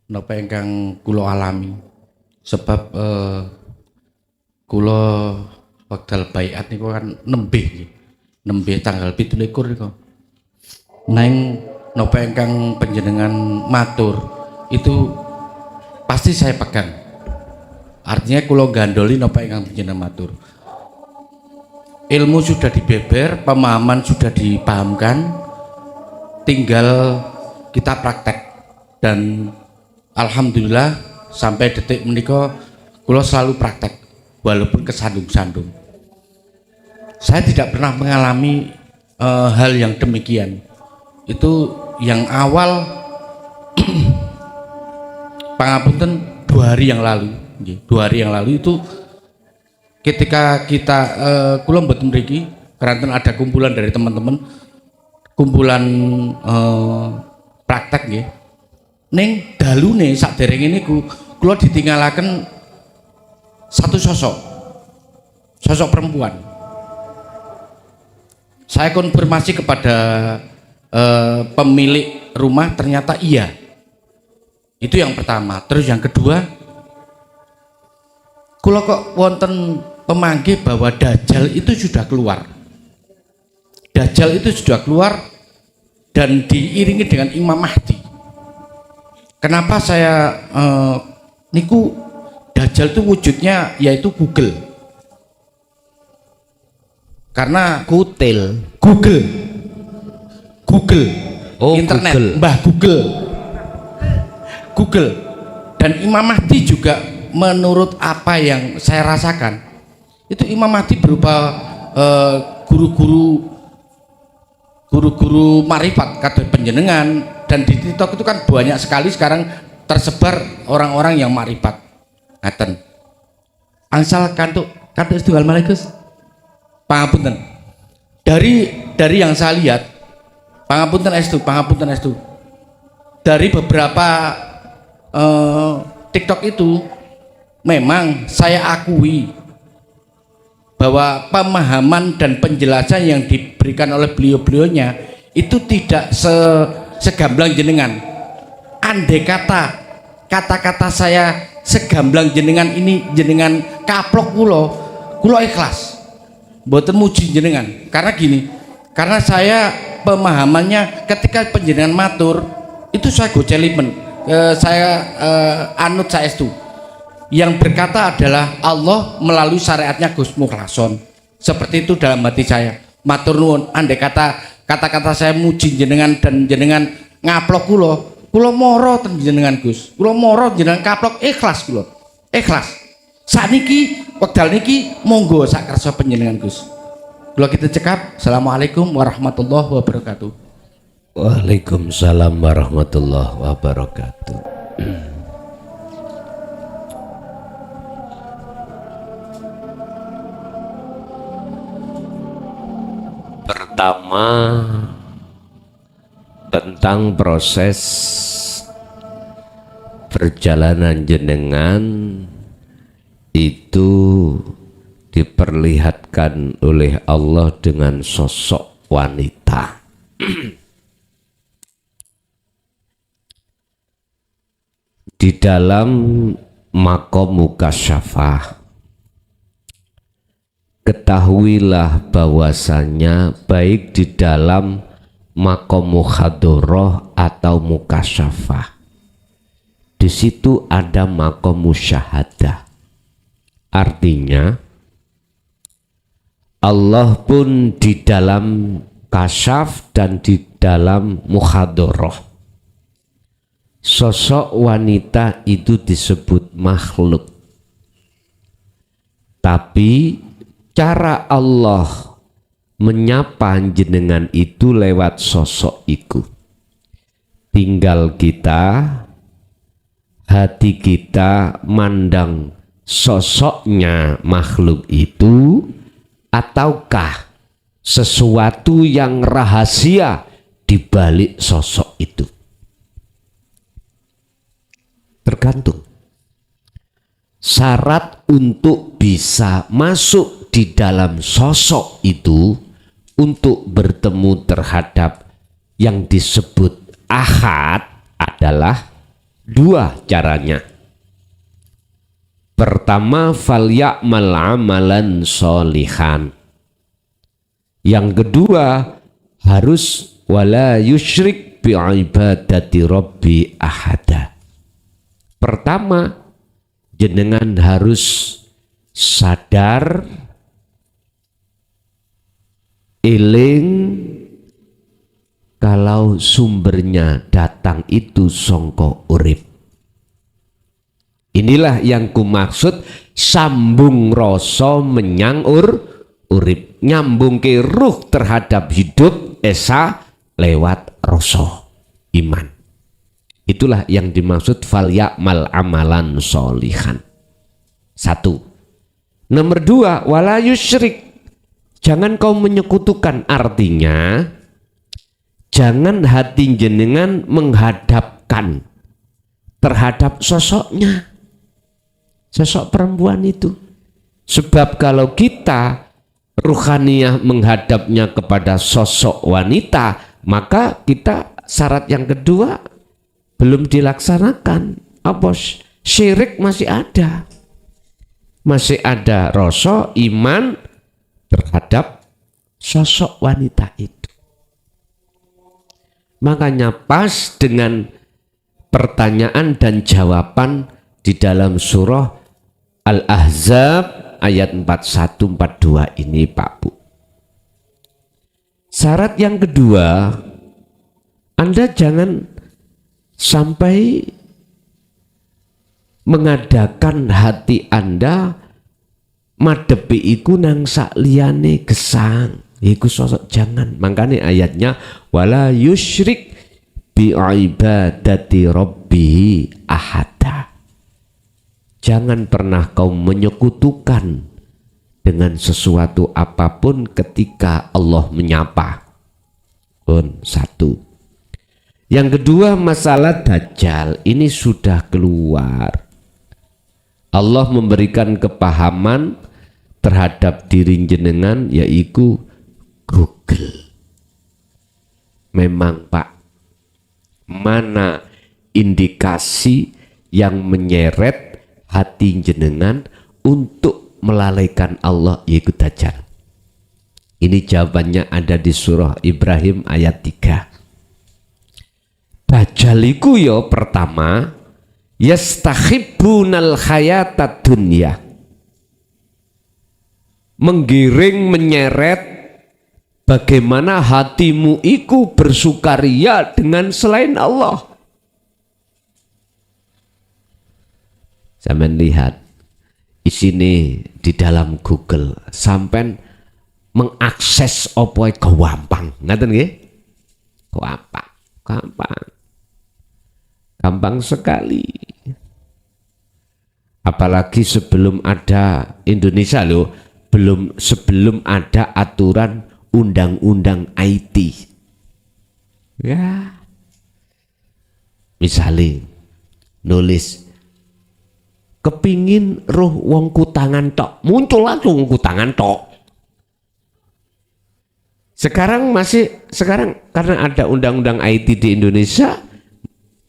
napa ingkang kula alami sebab kula wekdal baiat niku kan nembih tanggal 17 niku. Neng napa ingkang panjenengan matur itu pasti saya pegang. Artinya kula gandoli napa ingkang panjenengan matur. Ilmu sudah dibeber, pemahaman sudah dipahamkan, tinggal kita praktek. Dan alhamdulillah sampai detik menika kula selalu praktek walaupun kesandung-sandung. Saya tidak pernah mengalami hal yang demikian. Itu yang awal pangapunten 2 hari yang lalu. 2 hari yang lalu itu ketika kita kula mboten mriki keranten ada kumpulan dari teman-teman, kumpulan praktek nggih. Ning dalune sakderenge niku kula ditinggalaken satu sosok perempuan. Saya konfirmasi kepada pemilik rumah, ternyata iya. Itu yang pertama. Terus yang kedua, kula kok wonten pemanggih bahwa Dajjal itu sudah keluar. Dajjal itu sudah keluar dan diiringi dengan Imam Mahdi. Kenapa saya niku Dajjal itu wujudnya yaitu Google. Karena Google. Oh, internet, Google. Mbah Google. Dan Imam Mahdi juga menurut apa yang saya rasakan itu Imam Mahdi berupa guru-guru marifat kata penjenengan. Dan di TikTok itu kan banyak sekali sekarang tersebar orang-orang yang marifat ngaten angsal kantuk setunggal malaikus pangapunten dari yang saya lihat pangapunten estu dari beberapa TikTok itu memang saya akui bahwa pemahaman dan penjelasan yang diberikan oleh beliau-beliaunya itu tidak segamblang jenengan. Andai kata kata-kata saya segamblang jenengan ini jenengan kaplok kulo ikhlas mboten muji jenengan karena gini, karena saya pemahamannya ketika penjenengan matur itu saya gocelimen, saya anut saestu yang berkata adalah Allah melalui syariatnya Gus Mukhlason, seperti itu dalam hati saya. Matur nuwun, andai kata-kata saya muji jenengan dan jenengan ngaplok kulo moro ten jenengan Gus, kulo moro jenengan kaplok ikhlas kulo ikhlas. Sakniki wekdal niki monggo sak kersa panjenengan Gus. Kula kita cekap. Assalamualaikum warahmatullahi wabarakatuh. Waalaikumsalam warahmatullahi wabarakatuh. Pertama, tentang proses perjalanan jenengan itu diperlihatkan oleh Allah dengan sosok wanita. Di dalam maqam mukasyafah, ketahuilah bahwasanya baik di dalam maqam muhadharah atau mukasyafah, di situ ada maqam musyahadah. Artinya Allah pun di dalam kasyaf dan di dalam muhadharah. Sosok wanita itu disebut makhluk. Tapi cara Allah menyapa jenengan itu lewat sosok itu. Tinggal kita, hati kita mandang sosoknya makhluk itu ataukah sesuatu yang rahasia di balik sosok itu. Tergantung. Syarat untuk bisa masuk di dalam sosok itu, untuk bertemu terhadap yang disebut ahad, adalah dua caranya. Pertama, falyamal amalan sholihan. Yang kedua, harus wala yusyrik bi ibadati rabbi ahada. Pertama, jenengan harus sadar, eling kalau sumbernya datang itu songko urip. Inilah yang kumaksud sambung rasa menyang urip, nyambung ke ruh terhadap hidup esa lewat rasa iman. Itulah yang dimaksud falyamal amalan sholihan. Satu. Nomor dua, wala yusyrik. Jangan kau menyekutukan, artinya jangan hati jenengan menghadapkan terhadap sosoknya. Sosok perempuan itu. Sebab kalau kita ruhaniyah menghadapnya kepada sosok wanita, maka kita syarat yang kedua belum dilaksanakan. Apa? Syirik masih ada. Masih ada rasa iman terhadap sosok wanita itu. Makanya pas dengan pertanyaan dan jawaban di dalam surah Al-Ahzab ayat 41-42 ini Pak Bu. Syarat yang kedua, Anda jangan sampai mengadakan hati Anda madepi iku nang sak liyane gesang. Iku sosok jangan. Makanya ayatnya wala yusyrik bi ibadati rabbihi ahada. Jangan pernah kau menyekutukan dengan sesuatu apapun ketika Allah menyapa. Pun satu. Yang kedua, masalah Dajjal ini sudah keluar. Allah memberikan kepahaman terhadap diri jenengan, yaitu Google. Memang Pak, mana indikasi yang menyeret hati jenengan untuk melalaikan Allah, yaitu Dajjal. Ini jawabannya ada di surah Ibrahim ayat 3. Dajjal iku ya pertama yastahibbunal hayatad dunya, menggiring menyeret bagaimana hatimu iku bersukaria dengan selain Allah. Sampeyan lihat isine di dalam Google, sampean mengakses apa gampang, ngaten nggih? Gampang sekali. Apalagi sebelum ada Indonesia loh, sebelum ada aturan undang-undang IT. Ya. Misalnya nulis kepingin roh wong kutangan tok, muncul langsung wong kutangan tok. Sekarang karena ada undang-undang IT di Indonesia,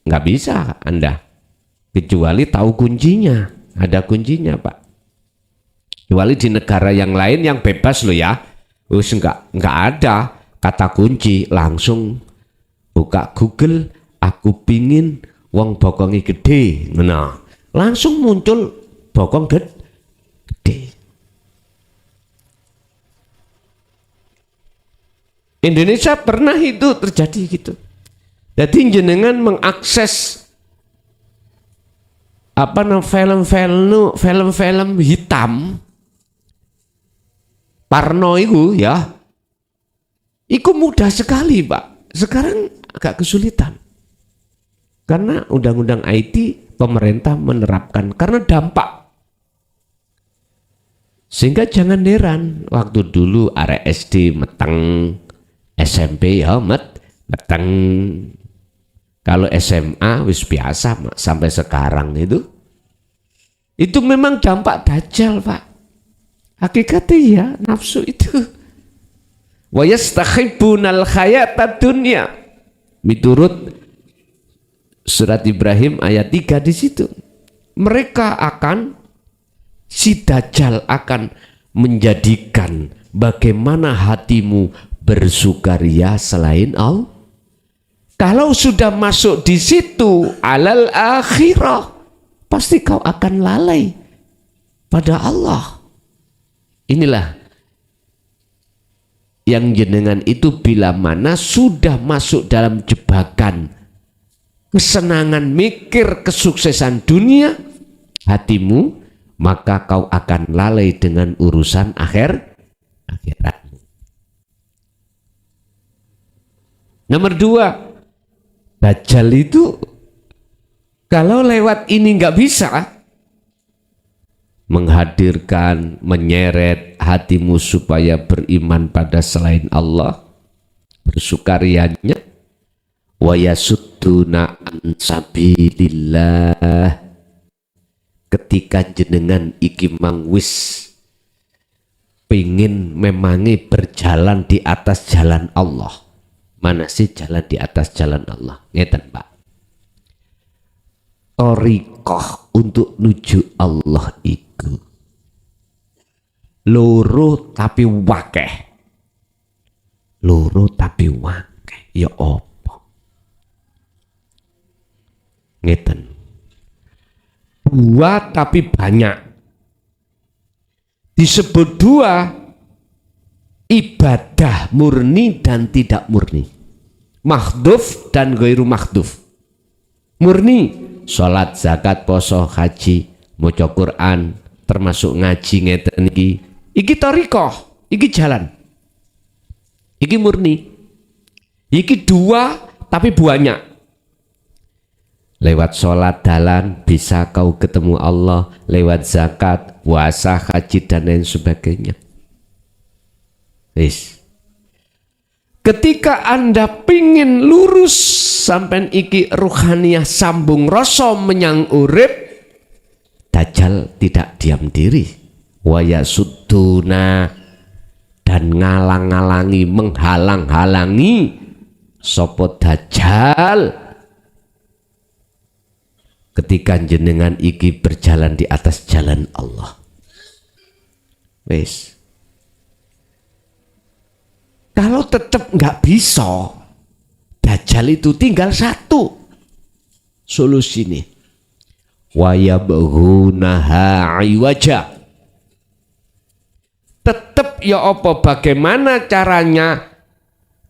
nggak bisa Anda, kecuali tahu kuncinya. Ada kuncinya, Pak. Kecuali di negara yang lain yang bebas loh ya, wis nggak ada kata kunci, langsung buka Google, aku pingin wong bokongi gede, nah langsung muncul bokong gede. Indonesia pernah itu terjadi gitu. Jadi jenengan mengakses film-film hitam parno itu ya, itu mudah sekali Pak. Sekarang agak kesulitan karena undang-undang IT pemerintah menerapkan karena dampak. Sehingga jangan heran waktu dulu arek SD meteng, SMP ya meteng. Kalau SMA wis biasa sampai sekarang itu memang dampak Dajjal, Pak. Hakikatnya ya nafsu itu. Wa yastahibbunal hayatad dunya. Miturut surat Ibrahim ayat 3 di situ. Si Dajjal akan menjadikan bagaimana hatimu bersukaria selain Allah. Kalau sudah masuk di situ alal akhirah, pasti kau akan lalai pada Allah. Inilah yang jenengan itu bila mana sudah masuk dalam jebakan kesenangan mikir kesuksesan dunia hatimu, maka kau akan lalai dengan urusan akhiratmu. Nomor 2, Dajjal itu kalau lewat ini nggak bisa menghadirkan, menyeret hatimu supaya beriman pada selain Allah, bersukarianya wa yasudduna an sabilillah. Ketika jenengan iki mangwis pingin memangi berjalan di atas jalan Allah. Mana sih jalan di atas jalan Allah? Ngeten Pak. Thariqah untuk nuju Allah iku loro tapi wakeh. Loro tapi wakeh. Ya apa? Ngeten. 2 tapi banyak. Disebut 2 ibadah murni dan tidak murni, makhduf dan ghairu makhduf. Murni salat, zakat, poso, haji, maca Quran, termasuk ngaji ngeten iki thariqah, iki jalan, iki murni. Iki 2 tapi banyak. Lewat sholat dalan bisa kau ketemu Allah, lewat zakat, puasa, haji dan lain sebagainya. Ketika Anda pingin lurus sampai iki ruhaniyah sambung rasa menyang urip, Dajjal tidak diam diri. Wa yasudduna, dan ngalang-ngalangi, menghalang-halangi sapa Dajjal ketika jenengan iki berjalan di atas jalan Allah. Wes. Kalau tetap nggak bisa, Dajjal itu tinggal satu solusi nih. Wa yabghunaha iwaja. Tetap ya apa bagaimana caranya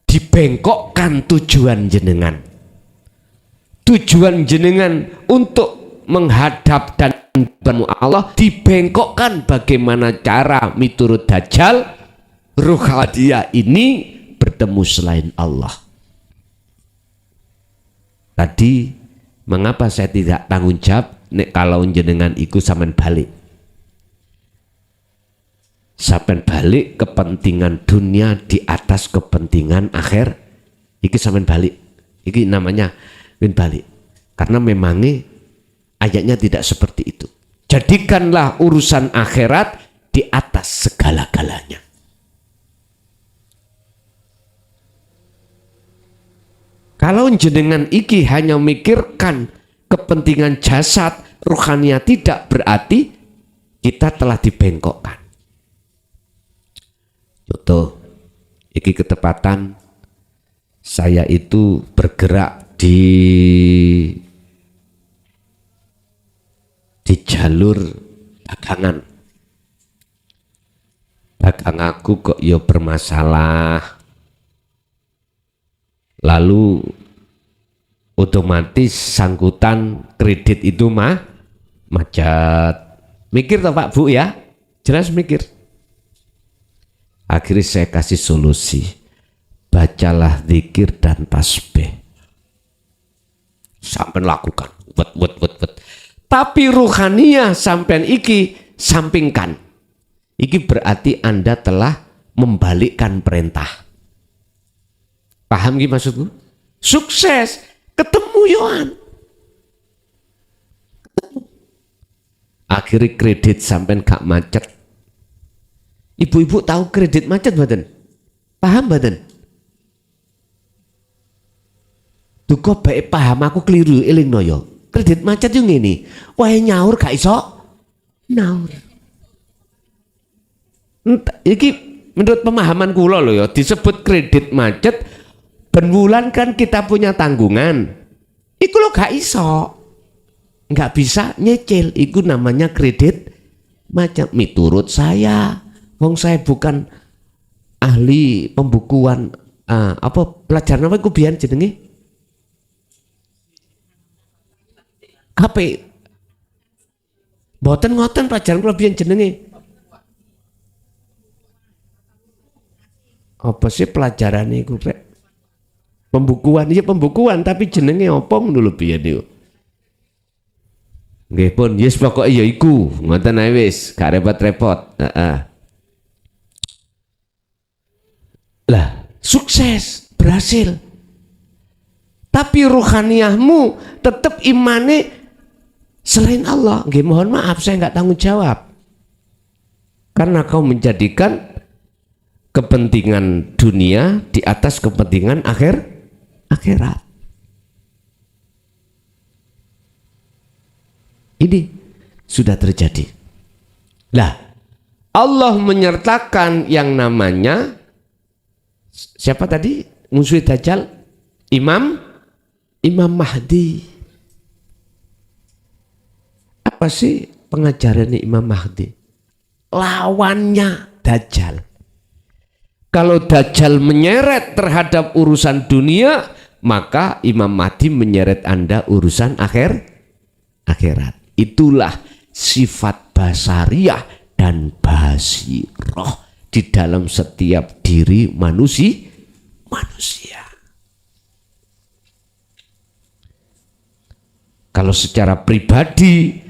dibengkokkan tujuan jenengan. Tujuan jenengan untuk menghadap dan bertemu Allah dibengkokkan bagaimana cara miturut Dajjal ruh hadiah ini bertemu selain Allah. Tadi mengapa saya tidak tanggung jawab nek kalau jenengan iku sampean balik. Sampean balik kepentingan dunia di atas kepentingan akhir. Iki sampean balik. Iki namanya win balik. Karena memangnya ayatnya tidak seperti itu. Jadikanlah urusan akhirat di atas segala-galanya. Kalau jenengan iki hanya memikirkan kepentingan jasad, rohania tidak, berarti kita telah dibengkokkan. Contoh, iki ketepatan saya itu bergerak di jalur dagangan. Dagang aku kok ya bermasalah. Lalu otomatis sangkutan kredit itu macet. Mikir toh Pak Bu ya? Jelas mikir. Akhirnya saya kasih solusi. Bacalah zikir dan tasbih. Sampai lakukan. Wet. Tapi ruhaniah sampean iki sampingkan. Iki berarti Anda telah membalikkan perintah. Paham gak maksudku? Sukses, ketemu Yohan. Akhirnya kredit sampai gak macet. Ibu-ibu tahu kredit macet badan? Paham badan? Tuh kok baik paham aku keliru eling noyo. Kredit macet yang ini. Wah nyaur gak iso? Nyaur. Ini menurut pemahaman kula loh ya disebut kredit macet. Ben bulan kan kita punya tanggungan. Iku lo gak iso. Gak bisa nyicil. Iku namanya kredit macam miturut saya. Wong saya bukan ahli pembukuan pelajaran apa iku biyen jenenge? HP. Mboten ngoten pelajaran kula biyen jenenge. Apa sih pelajaran iku, Pak? Pembukuan, iya pembukuan tapi jenenge apa ngono lho piye niku. Nggih pun, yes pokoke ya iku, ngoten ae wis, gak repot-repot. Lah, sukses, berhasil. Tapi rohaniahmu tetap imane selain Allah. Nggih mohon maaf saya enggak tanggung jawab. Karena kau menjadikan kepentingan dunia di atas kepentingan akhirat. Ini sudah terjadi. Lah, Allah menyertakan yang namanya siapa tadi? Musuh Dajjal? Imam Mahdi. Apa sih pengajarannya Imam Mahdi? Lawannya Dajjal. Kalau Dajjal menyeret terhadap urusan dunia, maka Imam Mahdi menyeret Anda urusan akhirat. Itulah sifat basariyah dan basiroh di dalam setiap diri manusia. Kalau secara pribadi,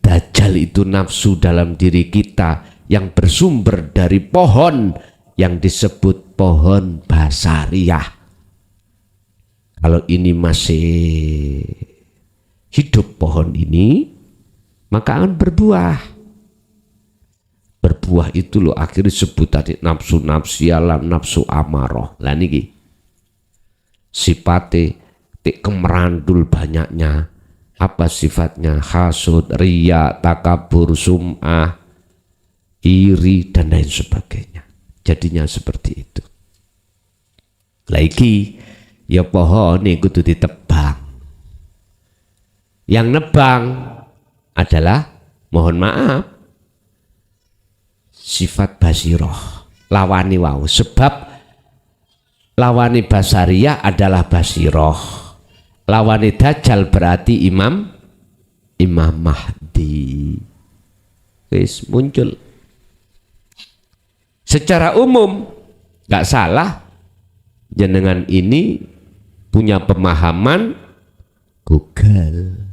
Dajjal itu nafsu dalam diri kita yang bersumber dari pohon yang disebut pohon basariyah. Kalau ini masih hidup pohon ini, maka akan berbuah. Berbuah itu loh akhirnya disebut tadi nafsu nafsialah, nafsu amaroh. Lah niki sifate kemerandul banyaknya Apa sifatnya? Hasud, riya, takabur, sum'ah, iri, dan lain sebagainya. Jadinya seperti itu. Lagi, ya pohon ini kudu ditebang. Yang nebang adalah, mohon maaf, sifat basiroh. Lawani wau. Sebab lawani basariyah adalah basiroh. Lawani dajjal berarti Imam Mahdi. Wis muncul. Secara umum nggak salah jenengan ini punya pemahaman Google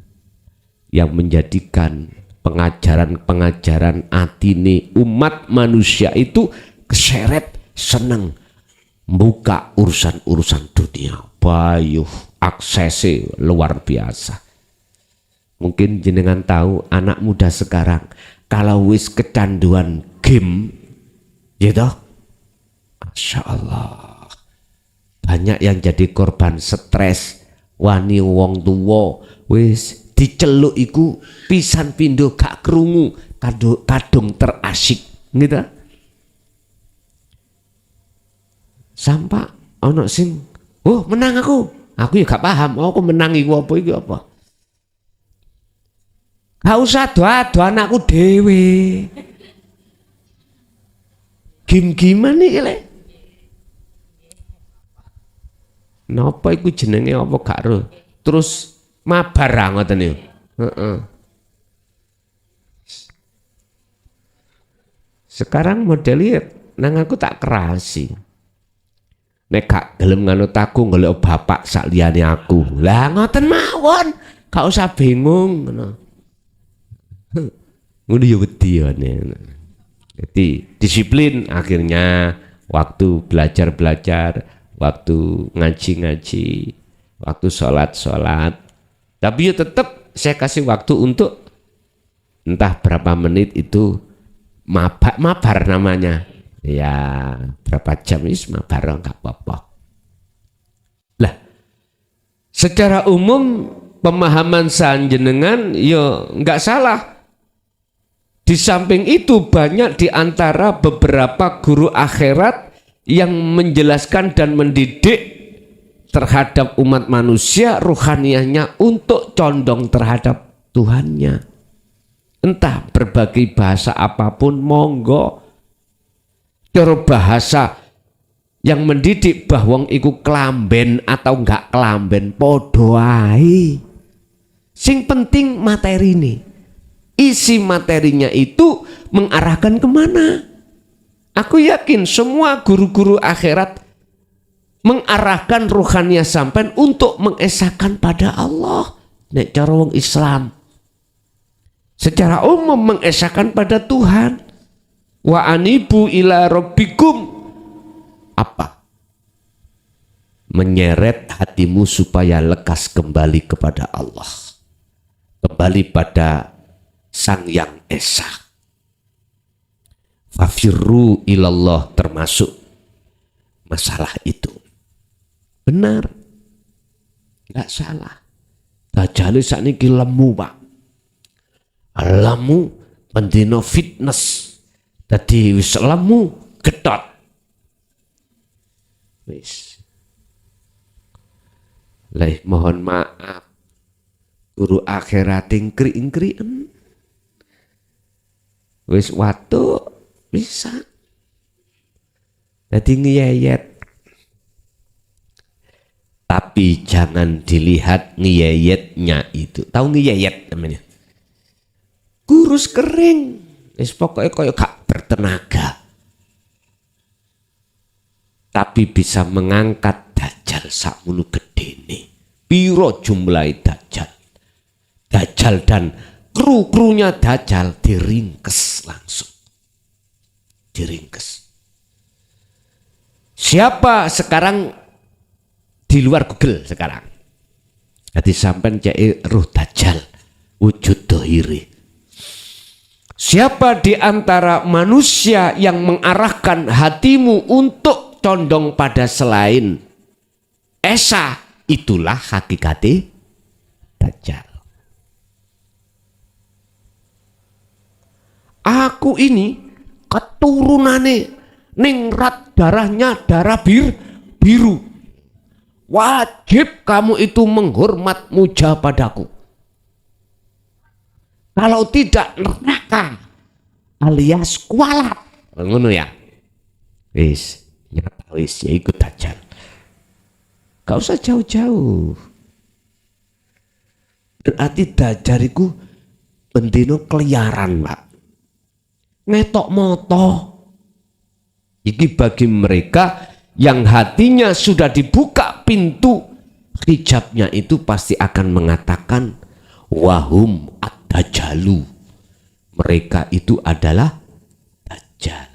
yang menjadikan pengajaran-pengajaran atine umat manusia itu keseret seneng buka urusan-urusan dunia. Bayuh aksesnya luar biasa. Mungkin jenengan tahu anak muda sekarang kalau wis kecanduan game gitu, Masya Allah, banyak yang jadi korban stres. Wani wong tuwa wis diceluk iku pisan pindo gak krungu kadung terasik gitu. Sampai ono sing oh menang aku ya gak paham aku menang iku apa iki apa. Gak usah doa anakku dewe. Game-gamean iki lek. Napa iku jenenge apa gak ro? Terus mabar ngoten niku. Heeh. Sekarang modelnya nang aku tak kerasi. Nek gak gelem nganut aku golek bapak sak liyane aku. Lah ngoten mawon, gak usah bingung ngono. Ngono ya wedi ya. Jadi disiplin akhirnya waktu belajar, waktu ngaji, waktu sholat. Tapi ya tetap saya kasih waktu untuk entah berapa menit itu mabar namanya. Ya berapa jam is mabar enggak apa-apa. Lah secara umum pemahaman sanjenengan ya enggak salah. Di samping itu banyak di antara beberapa guru akhirat yang menjelaskan dan mendidik terhadap umat manusia ruhaniyahnya untuk condong terhadap Tuhannya. Entah berbagai bahasa apapun monggo. Cara bahasa yang mendidik bahwa iku kelamben atau enggak kelamben podo ae. Sing penting materi ini. Isi materinya itu mengarahkan kemana? Aku yakin semua guru-guru akhirat mengarahkan ruhaniyah sampean untuk mengesahkan pada Allah. Nek cara wong Islam secara umum mengesahkan pada Tuhan. Wa anibu ila rabbikum. Apa? Menyeret hatimu supaya lekas kembali kepada Allah. Kembali pada Sang Yang Esa. Fafirru ilallah termasuk masalah itu. Benar. Enggak salah. Dajjal sakniki lemu, Pak. Lemu pendino fitness. Dadi wis lemu gedot. Wis. Lah mohon maaf. Guru akhirat ingkri-ingkrien. Wis watu bisa. Dadi ngiyayet. Tapi jangan dilihat ngiyayetnya itu. Tahu ngiyayet namanya? Kurus kering. Wis pokoknya koyo gak bertenaga. Tapi bisa mengangkat dajjal sakmono gedene. Piro jumlah dajjal? Dajjal dan kru-krunya dajjal diringkes langsung. Diringkes. Siapa sekarang di luar Google sekarang? Jadi sampai cek ruh dajjal wujud dohiri. Siapa di antara manusia yang mengarahkan hatimu untuk condong pada selain Esa, itulah hakikati dajjal. Aku ini keturunane ningrat darahnya darah biru. Wajib kamu itu menghormat muja padaku. Kalau tidak neraka alias kualat. Ngono ya. Wis, nyata wis ya ikut Dajjal. Gak usah jauh-jauh. Berarti Dajjal iku bendino keliaran, Pak. Ngetok moto. Iki bagi mereka yang hatinya sudah dibuka pintu hijabnya itu pasti akan mengatakan wahum ad-dajjalu. Mereka itu adalah Dajjal.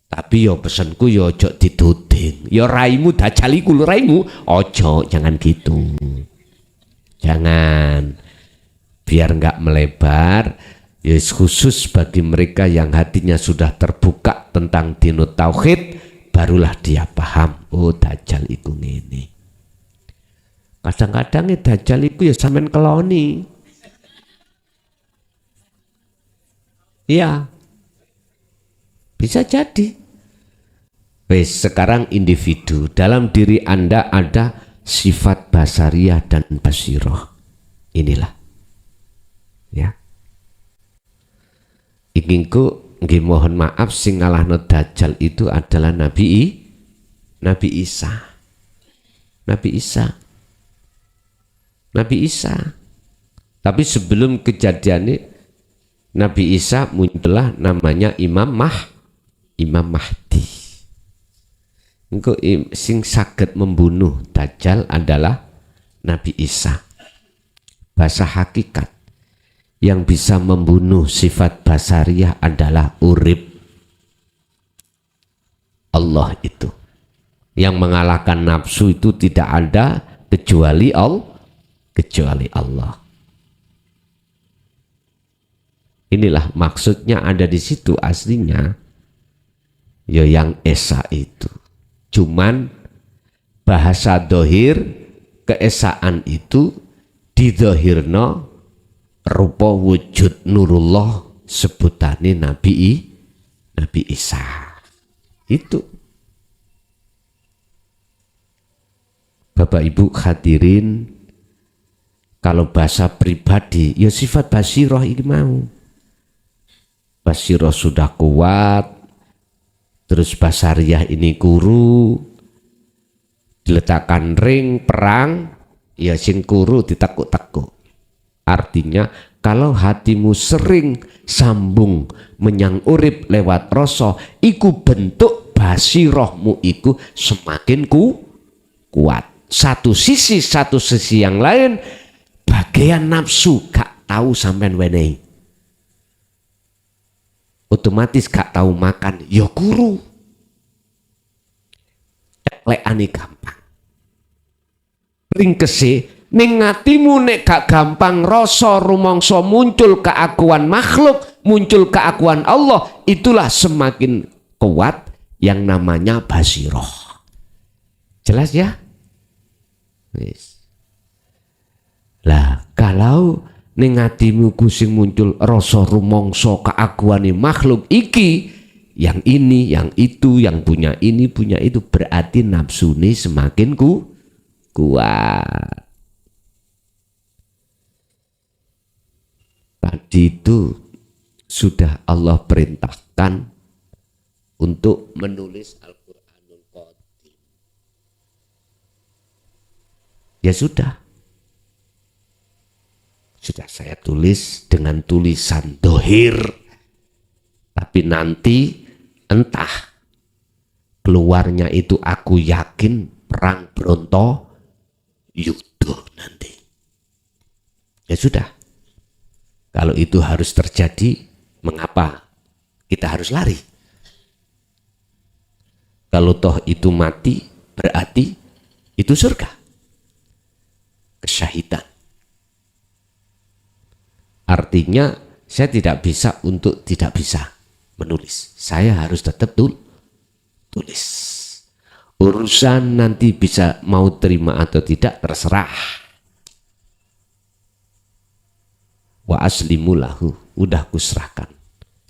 Tapi yo pesanku yo ojo dituding. Yo raimu Dajjal iku raimu, ojo jangan gitu. Jangan. Biar enggak melebar. Yes, khusus bagi mereka yang hatinya sudah terbuka tentang dino tauhid, barulah dia paham. Oh Dajjal itu ngene. Kadang-kadang Dajjal itu ya sampean keloni. Iya. Bisa jadi. Wes, sekarang individu. Dalam diri Anda ada sifat basariyah dan basiroh. Inilah. Ya. Inginku nggih mohon maaf sing ngalahno Dajjal itu adalah Nabi Isa. Nabi Isa. Tapi sebelum kejadian ini Nabi Isa muncullah namanya Imam Mahdi. Engko sing saged membunuh Dajjal adalah Nabi Isa. Bahasa hakikat yang bisa membunuh sifat basariyah adalah urip. Allah itu. Yang mengalahkan nafsu itu tidak ada kecuali Allah. Inilah maksudnya ada di situ aslinya. Ya yang esa itu. Cuman bahasa dohir keesaan itu didohirno rupa wujud nurullah sebutane Nabi Isa. Itu. Bapak Ibu hadirin, kalau bahasa pribadi ya sifat basiroh ini mau. Basiroh sudah kuat, terus basariyah ini guru, diletakkan ring perang, ya sing guru ditekuk-tekuk. Artinya kalau hatimu sering sambung menyang urip lewat rasa, iku bentuk basirohmu iku semakin kuat. Satu sisi yang lain bagian nafsu gak tahu sampean wenehi. Otomatis gak tahu makan, ya guru. Ceklekane gampang. Ringkese ning atimu nek gak gampang rasa rumangsa muncul keakuan makhluk, muncul keakuan Allah, itulah semakin kuat yang namanya basiroh. Jelas ya? Wis. Lah kalau ning atimu sing muncul rasa rumangsa keakuane makhluk iki, yang ini, yang itu, yang punya ini, punya itu, berarti nafsune semakin kuat. Tadi itu sudah Allah perintahkan untuk menulis Al-Qur'anul Qadim. Ya sudah saya tulis dengan tulisan dohir, tapi nanti entah keluarnya itu aku yakin perang Bronto Yudo nanti. Ya sudah, kalau itu harus terjadi, mengapa kita harus lari? Kalau toh itu mati, berarti itu surga, kesyahidan. Artinya saya tidak bisa untuk tidak bisa menulis. Saya harus tetap tulis. Urusan nanti bisa mau terima atau tidak terserah. Wa aslimu lahu, udah kuserahkan.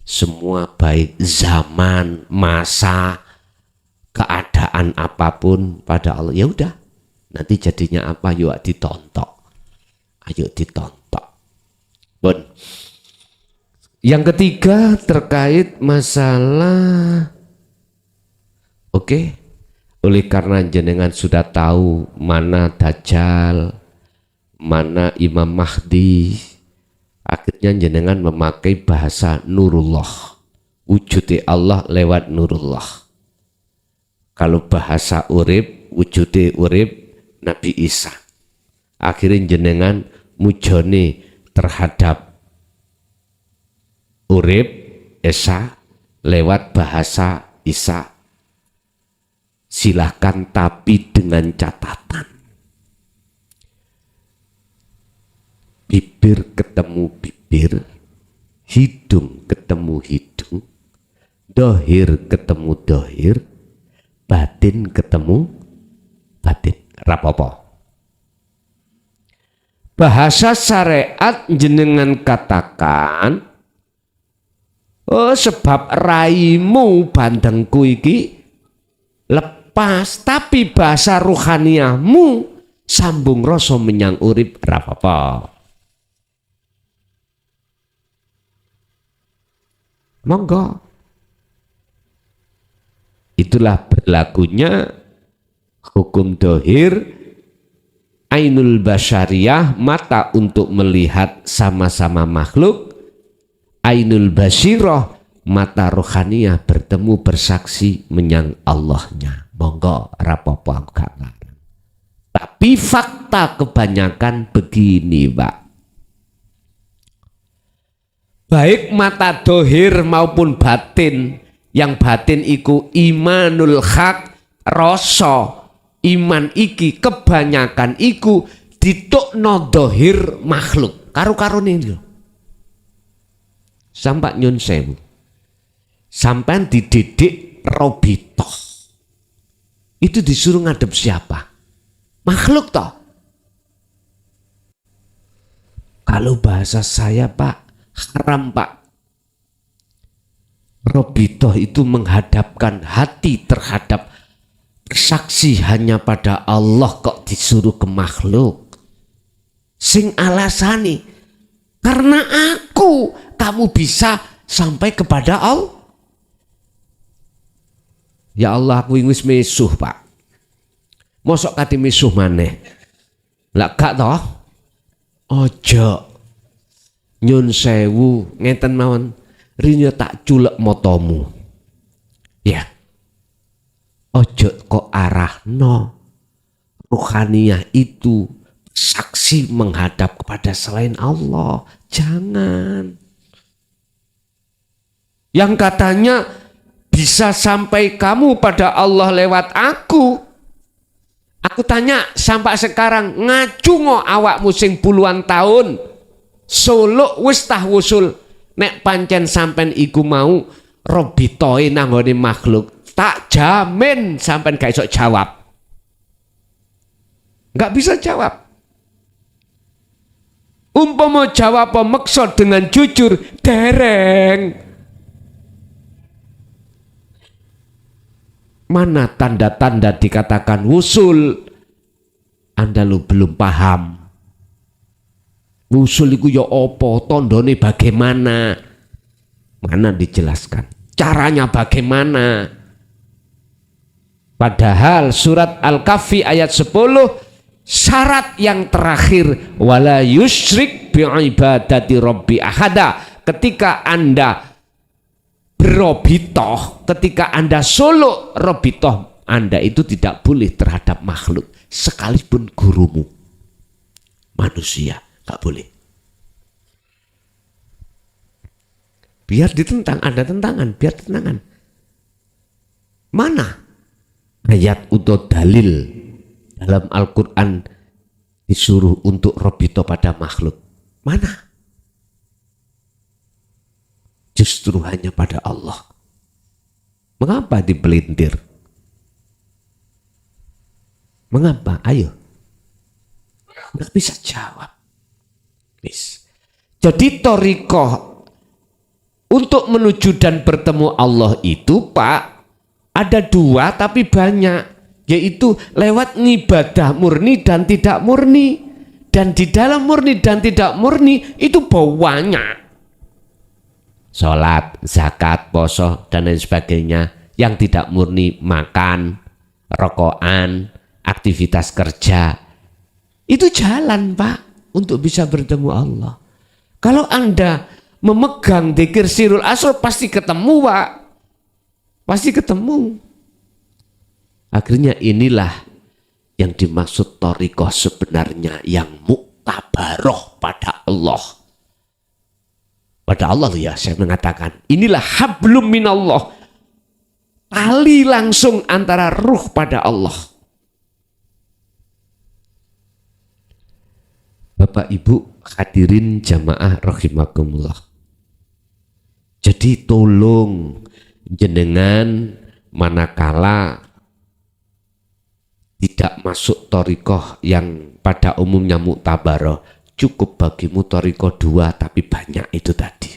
semua baik zaman, masa, keadaan apapun pada Allah. Ya udah, nanti jadinya apa? Yuk ditontok. Ayo ditontok. Bon. Yang ketiga terkait masalah oleh karena jenengan sudah tahu mana Dajjal, mana Imam Mahdi, akhirnya jenengan memakai bahasa Nurullah, wujudnya Allah lewat Nurullah. Kalau bahasa urip, wujudnya urip Nabi Isa. Akhirnya jenengan mujone terhadap urip Esa lewat bahasa Isa. Silahkan, tapi dengan catatan bibir ketemu bibir, hidung ketemu hidung, dohir ketemu dohir, batin ketemu batin. Rapopo bahasa syariat jenengan katakan, oh sebab raimu bandengku iki lepas, tapi bahasa ruhaniahmu sambung rasa menyang urip. Rapopo monggo. Itulah berlakunya hukum dohir, ainul basyariyah, mata untuk melihat sama-sama makhluk, ainul basyirah, mata rohaniyah bertemu bersaksi menyang Allahnya. Monggo rapopo aku gak ngarang. Tapi fakta kebanyakan begini, Pak. Baik mata dohir maupun batin, yang batin iku imanul hak, rasa iman iki kebanyakan iku ditukno dohir makhluk karu-karune lho. Sampai nyun sewu, sampai dididik robitoh, itu disuruh ngadep siapa? Makhluk toh. Kalau bahasa saya Pak, haram Pak. Robitoh itu menghadapkan hati terhadap saksi hanya pada Allah, kok disuruh ke makhluk. Sing alasani, karena aku kamu bisa sampai kepada Allah. Ya Allah, aku wis mesuh Pak. Mosok kati mesuh maneh. Lah gak toh? Ojo. Nyun sewu ngeten mawon. Rinya tak culek motomu. Ya. Ojo kok arahno ruhaniyah itu saksi menghadap kepada selain Allah. Jangan. Yang katanya bisa sampai kamu pada Allah lewat aku. Aku tanya sampai sekarang ngacungo awakmu sing puluhan tahun. Solo wis tah wusul. Nek pancen sampen iku mau robitoe nanggone makhluk, tak jamin sampen gak iso jawab. Gak bisa jawab. Umpama jawab maksud dengan jujur, dereng. Mana tanda-tanda dikatakan wusul? Anda lu belum paham. Wusul itu ya apa? Tandane bagaimana? Mana dijelaskan? Caranya bagaimana? Padahal surat Al-Kahfi ayat 10, syarat yang terakhir, wala yusyrik bi'ibadati rabbi ahada. Ketika Anda berobitoh, ketika Anda solo robitoh, Anda itu tidak boleh terhadap makhluk, sekalipun gurumu manusia, gak boleh. Biar ditentang, Anda tentangan, biar tentangan. Mana ayat atau dalil dalam Al-Quran disuruh untuk robito pada makhluk? Mana? Justru hanya pada Allah. Mengapa dipelintir? Mengapa? Ayo. Nggak bisa jawab. Jadi thariqah Untuk menuju dan bertemu Allah itu Pak, ada dua tapi banyak, yaitu lewat ibadah murni dan tidak murni. Dan di dalam murni dan tidak murni itu banyak. Sholat, zakat, poso, dan lain sebagainya. Yang tidak murni makan, rokokan, aktivitas kerja. Itu jalan Pak untuk bisa bertemu Allah. Kalau Anda memegang dzikir sirul asrar pasti ketemu Pak. Pasti ketemu. Akhirnya inilah yang dimaksud thariqah sebenarnya yang muktabaroh pada Allah. Pada Allah ya saya mengatakan. Inilah hablum minallah. Tali langsung antara ruh pada Allah. Bapak Ibu hadirin jamaah rahimakumullah. Jadi tolong jenengan manakala tidak masuk thariqah yang pada umumnya muktabaroh, cukup bagimu thariqah 2 tapi banyak itu tadi.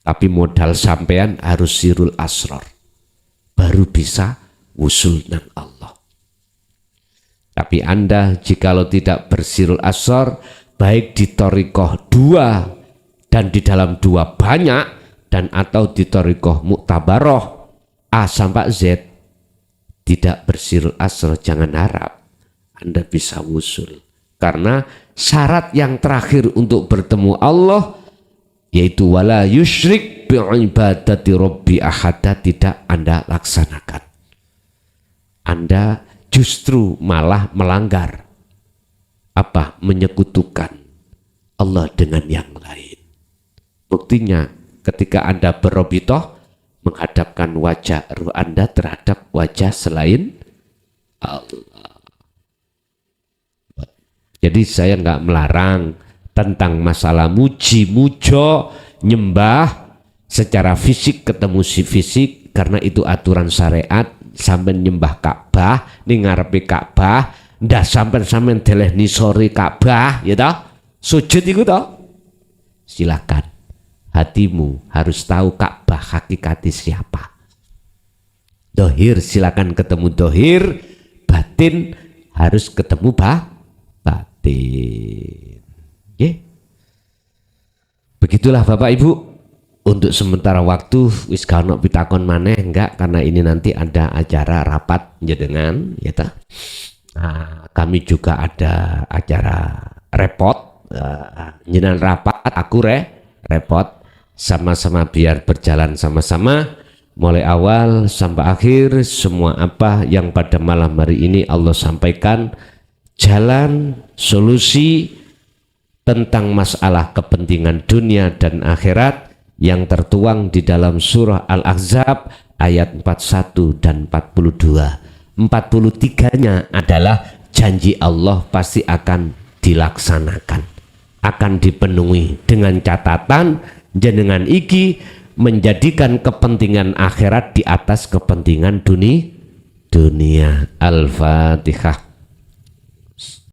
Tapi modal sampean harus sirul asrar, baru bisa wusul nang Allah. Tapi Anda jikalau tidak bersirul asrar, baik di thariqah 2 dan di dalam 2 banyak, dan atau di thariqah muktabaroh A sampai Z, tidak bersirul asrar, jangan harap Anda bisa wusul. Karena syarat yang terakhir untuk bertemu Allah yaitu wala yusyrik bi'ibadati rabbi ahada tidak Anda laksanakan. Anda justru malah melanggar. Apa? Menyekutukan Allah dengan yang lain. Buktinya ketika Anda berobitoh menghadapkan wajah ruh Anda terhadap wajah selain Allah. Jadi saya nggak melarang tentang masalah muji, mujo, nyembah secara fisik ketemu si fisik, karena itu aturan syariat. Sampai nyembah Ka'bah, ning ngarepe Ka'bah, ndak sampean deleh nisori Ka'bah, ya toh? Sujud iku toh? Silakan. Hatimu harus tahu Ka'bah hakikati siapa. Dohir silakan ketemu dohir, batin harus ketemu batin. Yeah. Begitulah Bapak Ibu. Untuk sementara waktu wis gak ono pitakon maneh enggak, karena ini nanti ada acara rapat jenengan ya ta. Nah, kami juga ada acara repot jenengan rapat, aku repot sama-sama biar berjalan sama-sama mulai awal sampai akhir. Semua apa yang pada malam hari ini Allah sampaikan, jalan solusi tentang masalah kepentingan dunia dan akhirat yang tertuang di dalam surah Al-Ahzab ayat 41 dan 42. 43-nya adalah janji Allah pasti akan dilaksanakan, akan dipenuhi, dengan catatan jenengan iki menjadikan kepentingan akhirat di atas kepentingan dunia. Al-Fatihah.